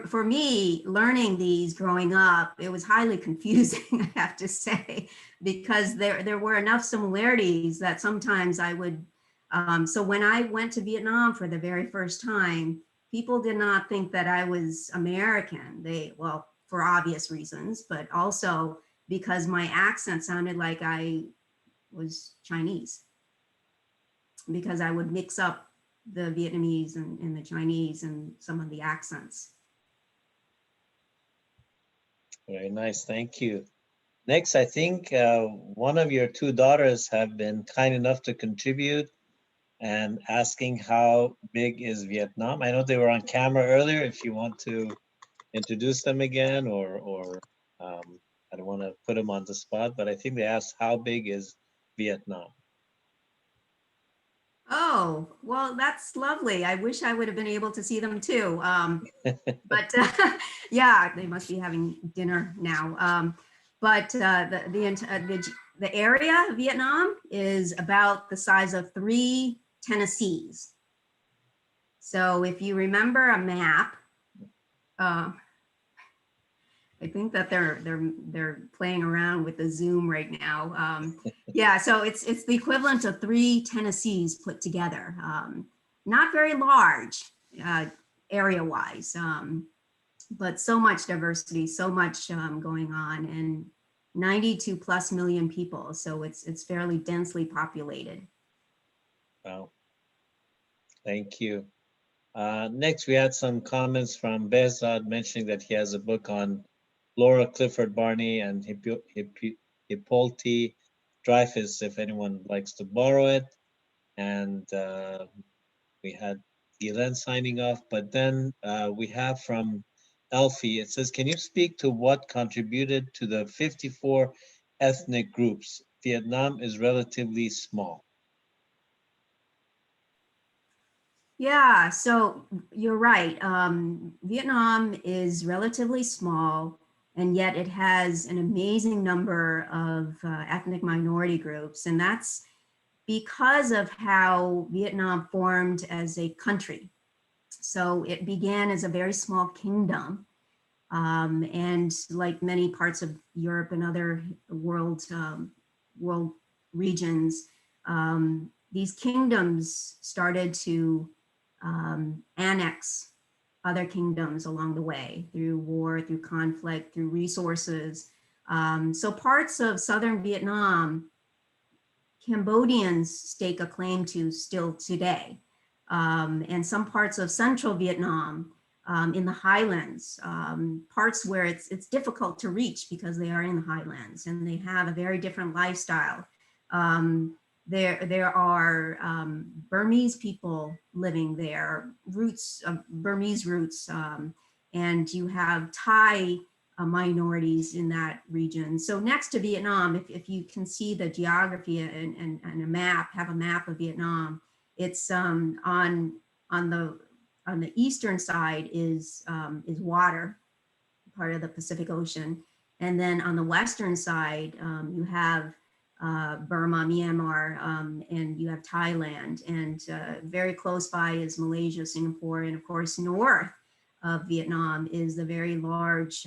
For me, learning these growing up, it was highly confusing, I have to say, because there were enough similarities that sometimes I would, so when I went to Vietnam for the very first time, people did not think that I was American. Well, for obvious reasons, but also because my accent sounded like I was Chinese, because I would mix up the Vietnamese and the Chinese and some of the accents. Very nice, thank you. Next, I think one of your 2 daughters have been kind enough to contribute and asking how big is Vietnam. I know they were on camera earlier. If you want to introduce them again, or I don't want to put them on the spot, but I think they asked how big is Vietnam? Oh, well, that's lovely. I wish I would have been able to see them too. But yeah, they must be having dinner now. But the area of Vietnam is about the size of 3 Tennessees. So if you remember a map, I think that they're playing around with the Zoom right now. Yeah, so it's the equivalent of 3 Tennessees put together. Not very large area-wise, but so much diversity, so much going on, and 92+ million people. So it's fairly densely populated. Wow, thank you. Next, we had some comments from Behzad mentioning that he has a book on Laura Clifford Barney and Hippolyte Dreyfus, if anyone likes to borrow it. And we had Elen signing off, but then we have from Elfie, it says, can you speak to what contributed to the 54 ethnic groups? Vietnam is relatively small. Yeah, so you're right. Vietnam is relatively small, and yet it has an amazing number of ethnic minority groups. And that's because of how Vietnam formed as a country. So it began as a very small kingdom. And like many parts of Europe and other world regions, these kingdoms started to annex other kingdoms along the way through war, through conflict, through resources. So parts of southern Vietnam, Cambodians stake a claim to still today. And some parts of central Vietnam, in the highlands, parts where it's difficult to reach because they are in the highlands and they have a very different lifestyle. There are Burmese people living there, Burmese roots, and you have Thai minorities in that region. So next to Vietnam, if you can see the geography and a map, have a map of Vietnam, it's on the eastern side is water, part of the Pacific Ocean. And then on the western side, you have Burma, Myanmar, and you have Thailand. And very close by is Malaysia, Singapore, and of course, north of Vietnam is the very large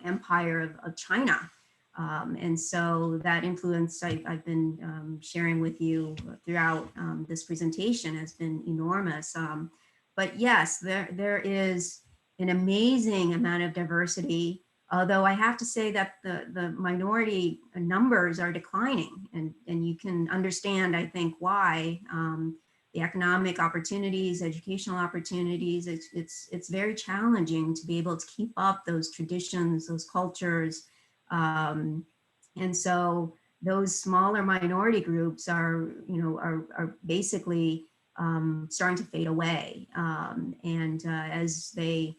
empire of China. And so that influence I've been sharing with you throughout this presentation has been enormous. But yes, there is an amazing amount of diversity, although I have to say that the minority numbers are declining, and you can understand, I think, why. The economic opportunities, educational opportunities, it's very challenging to be able to keep up those traditions, those cultures. And so those smaller minority groups are basically starting to fade away. And as they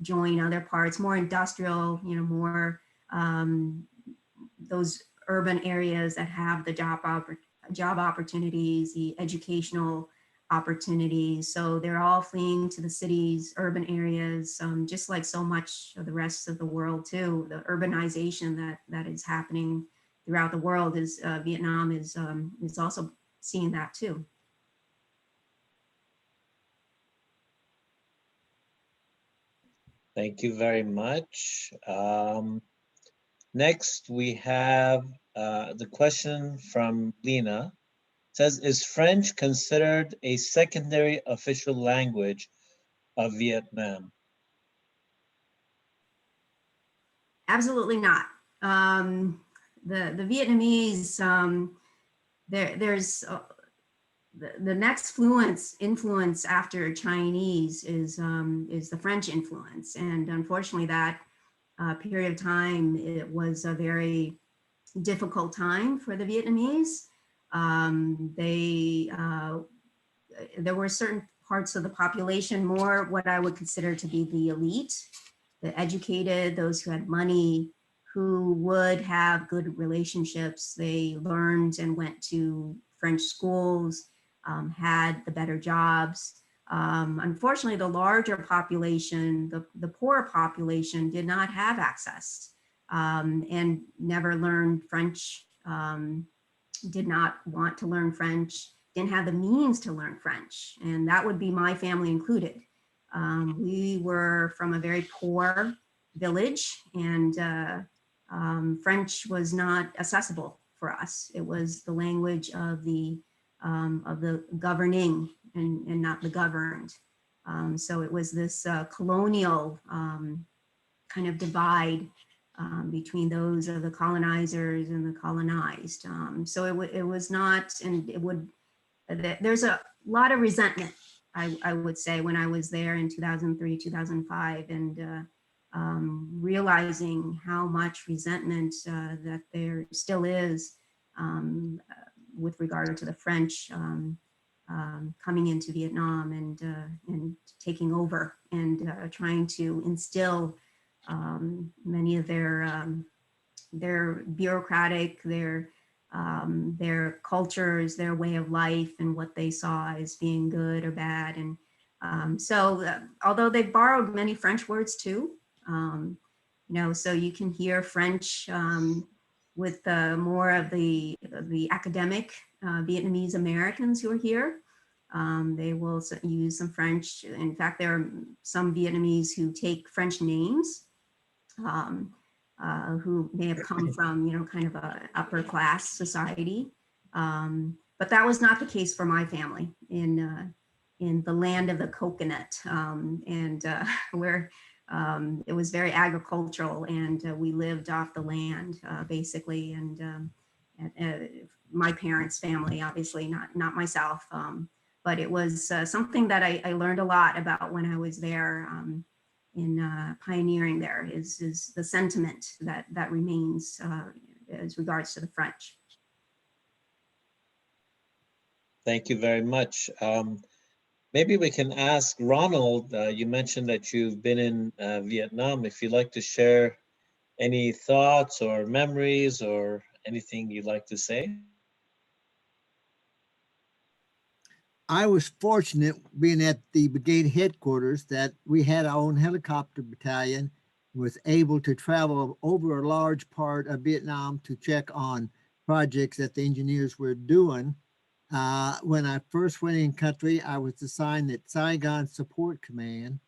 join other parts, more industrial, more those urban areas that have the job opportunities, the educational opportunities. So they're all fleeing to the cities, urban areas, just like so much of the rest of the world too. The urbanization that is happening throughout the world is Vietnam is also seeing that too. Thank you very much. Next, we have the question from Lena. It says, is French considered a secondary official language of Vietnam? Absolutely not. The Vietnamese, there's the next influence after Chinese is the French influence, and unfortunately, that period of time, it was a very difficult time for the Vietnamese. There were certain parts of the population, more what I would consider to be the elite, the educated, those who had money, who would have good relationships. They learned and went to French schools, had the better jobs. Unfortunately, the larger population, the poorer population, did not have access and never learned French, did not want to learn French, didn't have the means to learn French. And that would be my family included. We were from a very poor village, and French was not accessible for us. It was the language of the governing and not the governed. So it was this colonial kind of divide between those of the colonizers and the colonized. So it was not, and it would, there's a lot of resentment, I would say, when I was there in 2003, 2005, and realizing how much resentment that there still is with regard to the French coming into Vietnam and taking over and trying to instill many of their bureaucratic, their their cultures, their way of life, and what they saw as being good or bad. And although they borrowed many French words too, so you can hear French with more of the academic Vietnamese Americans who are here. They will use some French. In fact, there are some Vietnamese who take French names, who may have come from, kind of a upper class society. But that was not the case for my family in the land of the coconut, where it was very agricultural, and we lived off the land basically. And my parents' family, obviously not myself, but it was something that I learned a lot about when I was there. In pioneering there is the sentiment that remains as regards to the French. Thank you very much. Maybe we can ask Ronald, you mentioned that you've been in Vietnam. If you'd like to share any thoughts or memories or anything you'd like to say. I was fortunate being at the brigade headquarters that we had our own helicopter battalion, was able to travel over a large part of Vietnam to check on projects that the engineers were doing. When I first went in country, I was assigned at Saigon Support Command.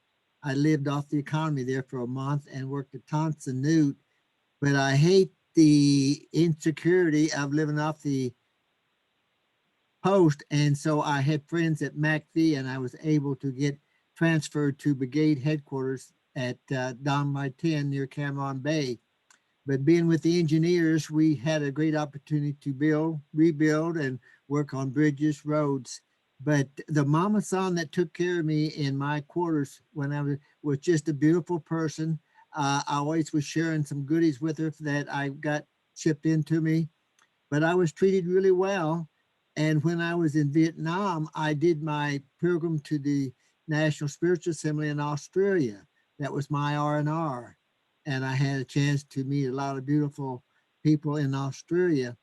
I lived off the economy there for a month and worked at Tan Son Nhut, but I hate the insecurity of living off the post. And so I had friends at MACV, and I was able to get transferred to brigade headquarters at Dong Mai Tin near Cam Bay. But being with the engineers, we had a great opportunity to rebuild and work on bridges, roads. But the mama son that took care of me in my quarters when I was just a beautiful person. I always was sharing some goodies with her that I got shipped into me, but I was treated really well. And when I was in Vietnam, I did my pilgrim to the National Spiritual Assembly in Australia. That was my R&R. And I had a chance to meet a lot of beautiful people in Australia.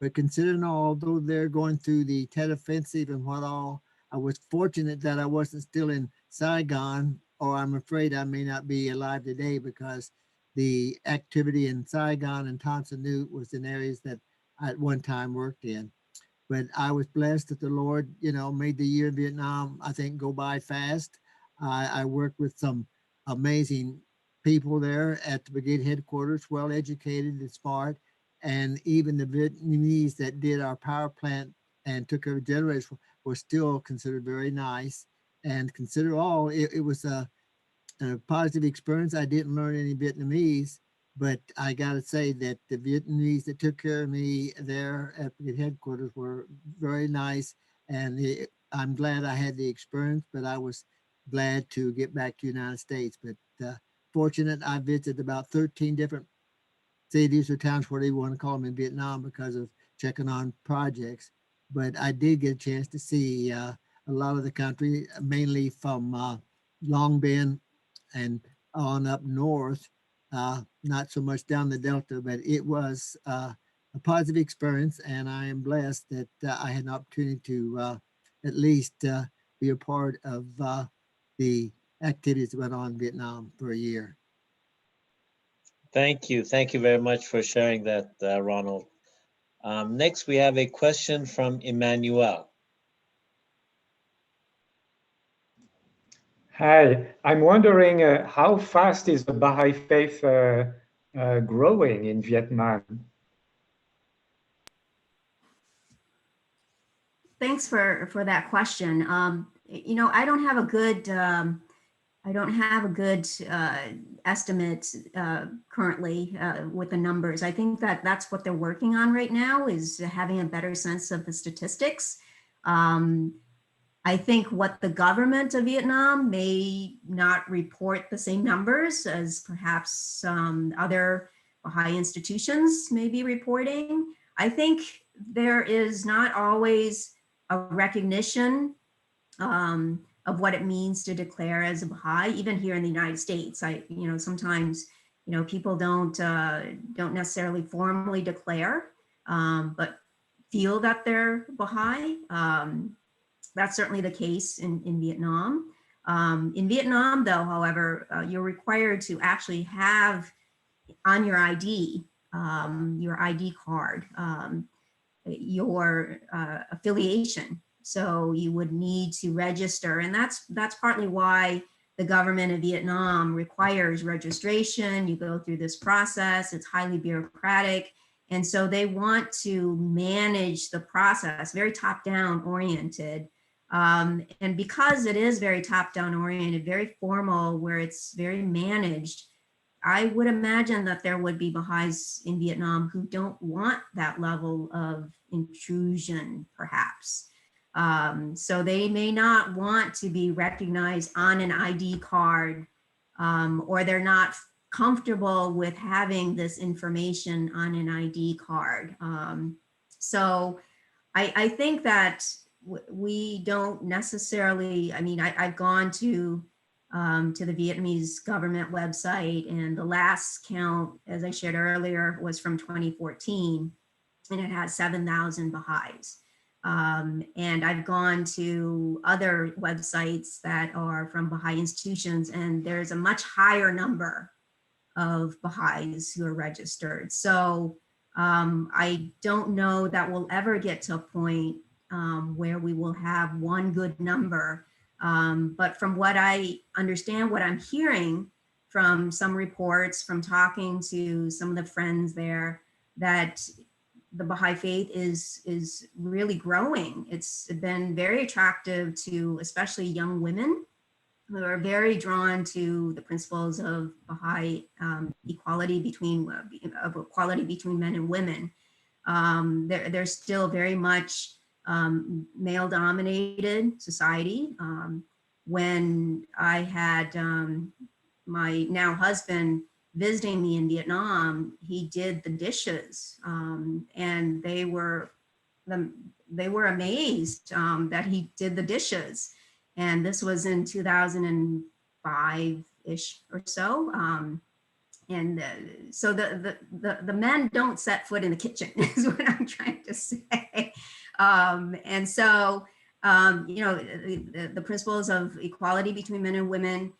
But considering although they're going through the Tet Offensive and what all, I was fortunate that I wasn't still in Saigon, or I'm afraid I may not be alive today, because the activity in Saigon and Tan Son Nhut was in areas that I at one time worked in. But I was blessed that the Lord, made the year in Vietnam, I think, go by fast. I worked with some amazing people there at the brigade headquarters, well educated and smart. And even the Vietnamese that did our power plant and took over generators were still considered very nice. And consider all, it was a positive experience. I didn't learn any Vietnamese, but I got to say that the Vietnamese that took care of me there at the headquarters were very nice. And I'm glad I had the experience, but I was glad to get back to the United States. But fortunate, I visited about 13 different cities or towns, whatever you want to call them, in Vietnam because of checking on projects. But I did get a chance to see a lot of the country, mainly from Long Binh and on up north. Not so much down the Delta, but it was a positive experience, and I am blessed that I had an opportunity to at least be a part of the activities that went on in Vietnam for a year. Thank you. Thank you very much for sharing that, Ronald. Next, we have a question from Emmanuel. Hi, I'm wondering how fast is the Baha'i Faith growing in Vietnam? Thanks for that question. I don't have a good estimate currently with the numbers. I think that's what they're working on right now, is having a better sense of the statistics. I think what the government of Vietnam may not report the same numbers as perhaps other Baha'i institutions may be reporting. I think there is not always a recognition of what it means to declare as a Baha'i, even here in the United States. Sometimes, people don't necessarily formally declare, but feel that they're Baha'i. That's certainly the case in Vietnam. In Vietnam, though, however, you're required to actually have on your ID card, your affiliation. So you would need to register, and that's partly why the government of Vietnam requires registration. You go through this process, it's highly bureaucratic. And so they want to manage the process, very top-down oriented. And because it is very top-down oriented, very formal, where it's very managed, I would imagine that there would be Baha'is in Vietnam who don't want that level of intrusion, perhaps. So they may not want to be recognized on an ID card, or they're not comfortable with having this information on an ID card. So I think that we don't necessarily, I mean, I've gone to the Vietnamese government website, and the last count, as I shared earlier, was from 2014, and it has 7,000 Baha'is. And I've gone to other websites that are from Baha'i institutions, and there's a much higher number of Baha'is who are registered. So I don't know that we'll ever get to a point where we will have one good number. But from what I understand, what I'm hearing from some reports, from talking to some of the friends there, that the Baha'i Faith is really growing. It's been very attractive to especially young women who are very drawn to the principles of Baha'i equality between men and women. They're still very much male-dominated society. When I had my now husband visiting me in Vietnam, he did the dishes, and they were amazed that he did the dishes. And this was in 2005-ish or so. So the men don't set foot in the kitchen is what I'm trying to say. And so, the principles of equality between men and women,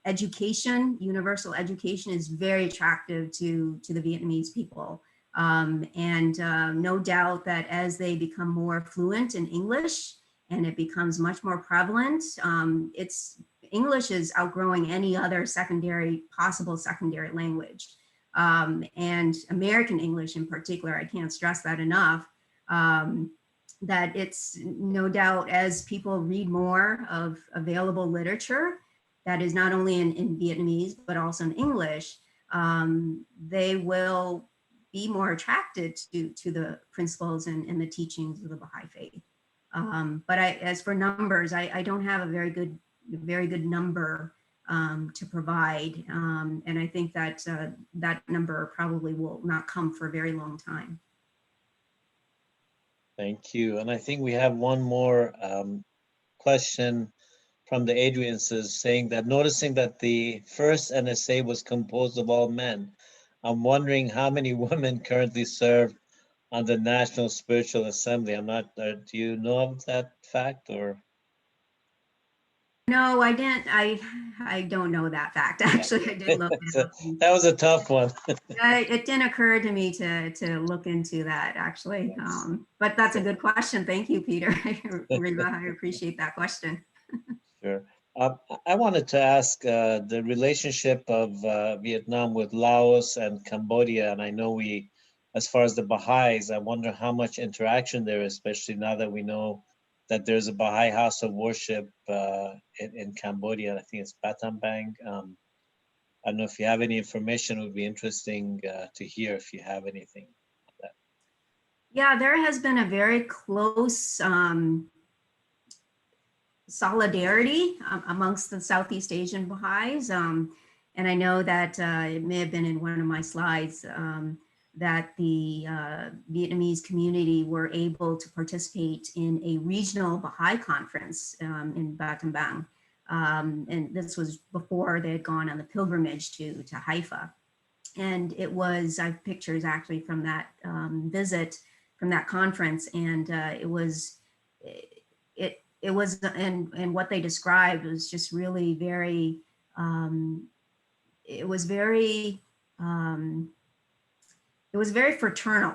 education, universal education is very attractive to the Vietnamese people. And no doubt that as they become more fluent in English and it becomes much more prevalent, English is outgrowing any other possible secondary language. And American English in particular, I can't stress that enough, that it's no doubt as people read more of available literature that is not only in Vietnamese, but also in English, they will be more attracted to the principles and the teachings of the Baha'i Faith. But as for numbers, I don't have a very good number to provide. And I think that that number probably will not come for a very long time. Thank you. And I think we have one more question from the Adrianses saying that noticing that the first NSA was composed of all men, I'm wondering how many women currently serve on the National Spiritual Assembly. I'm not, do you know of that fact or? No, I didn't. I don't know that fact. Actually, I did look it up. That was a tough one. It didn't occur to me to look into that, actually. But that's a good question. Thank you, Peter. I appreciate that question. Sure. I wanted to ask the relationship of Vietnam with Laos and Cambodia. And I know as far as the Baha'is, I wonder how much interaction there is, especially now that we know that there's a Baha'i house of worship in Cambodia. I think it's Battambang. I don't know if you have any information. It would be interesting to hear if you have anything on that. Yeah, there has been a very close solidarity amongst the Southeast Asian Baha'is. And I know that it may have been in one of my slides that the Vietnamese community were able to participate in a regional Baha'i conference in Battambang. And this was before they had gone on the pilgrimage to Haifa. And it was, I have pictures actually from that visit. that conference, and it was and what they described was just really very it was very fraternal,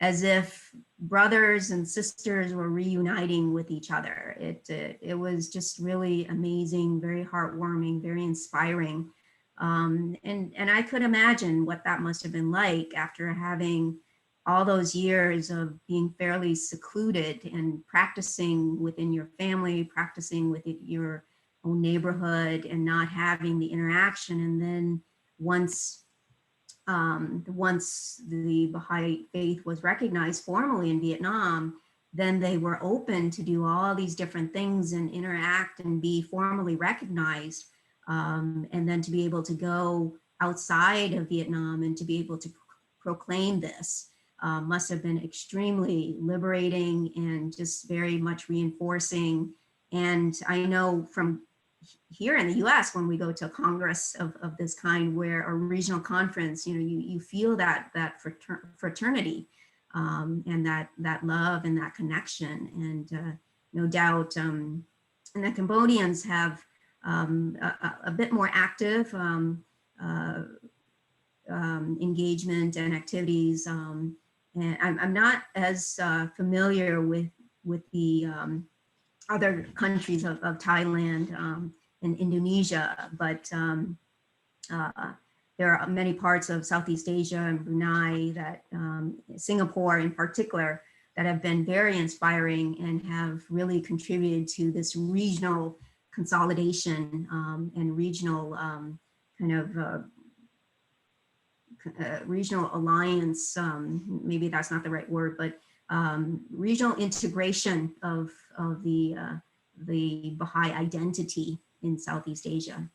as if brothers and sisters were reuniting with each other. It was just really amazing, very heartwarming, very inspiring. And I could imagine what that must have been like after having all those years of being fairly secluded and practicing within your family, practicing with your own neighborhood, and not having the interaction. And then once the Baha'i faith was recognized formally in Vietnam, then they were open to do all these different things and interact and be formally recognized. And then to be able to go outside of Vietnam and to be able to proclaim this must have been extremely liberating and just very much reinforcing. And I know from here in the US, when we go to a Congress of this kind, where a regional conference, you feel that fraternity and that love and that connection. And no doubt, and the Cambodians have a bit more active engagement and activities. And I'm not as familiar with the other countries of Thailand and Indonesia, but there are many parts of Southeast Asia and Brunei, that Singapore in particular, that have been very inspiring and have really contributed to this regional consolidation and regional regional alliance. Maybe that's not the right word, but regional integration of the Baha'i identity in Southeast Asia.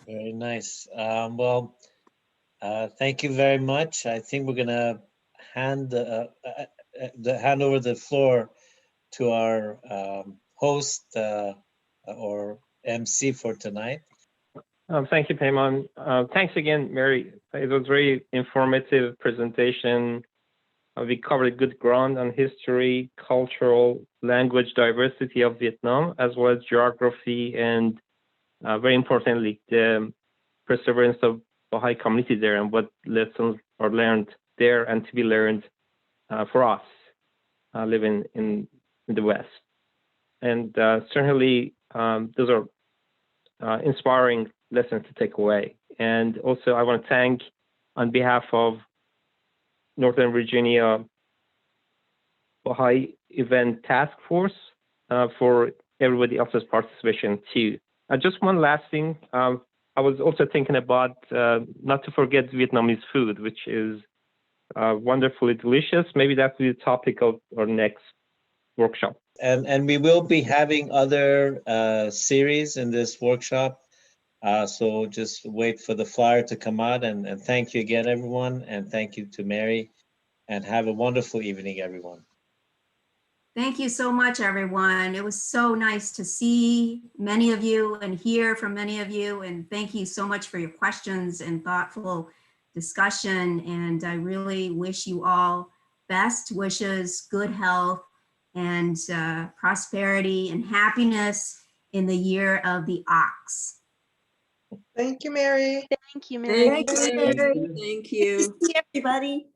Very nice. Well, thank you very much. I think we're gonna hand over the floor to our host or MC for tonight. Thank you, Payman. Thanks again, Mary. It was a very informative presentation. We covered good ground on history, cultural, language diversity of Vietnam, as well as geography, and very importantly, the perseverance of Baha'i community there and what lessons are learned there and to be learned for us living in the West. And certainly, those are inspiring lessons to take away. And also, I want to thank, on behalf of Northern Virginia Baha'i Event Task Force, for everybody else's participation too. Just one last thing. I was also thinking about not to forget Vietnamese food, which is wonderfully delicious. Maybe that will be the topic of our next workshop. And we will be having other series in this workshop. So just wait for the flyer to come out, and thank you again, everyone. And thank you to Mary, and have a wonderful evening, everyone. Thank you so much, everyone. It was so nice to see many of you and hear from many of you. And thank you so much for your questions and thoughtful discussion. And I really wish you all best wishes, good health, and prosperity and happiness in the year of the ox. Thank you, Mary. Thank you, Mary. Thank you, Mary. Thank you. See everybody.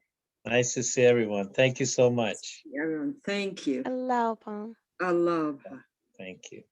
Nice to see everyone. Thank you so much. Everyone, thank you. Aloha. Aloha. Thank you.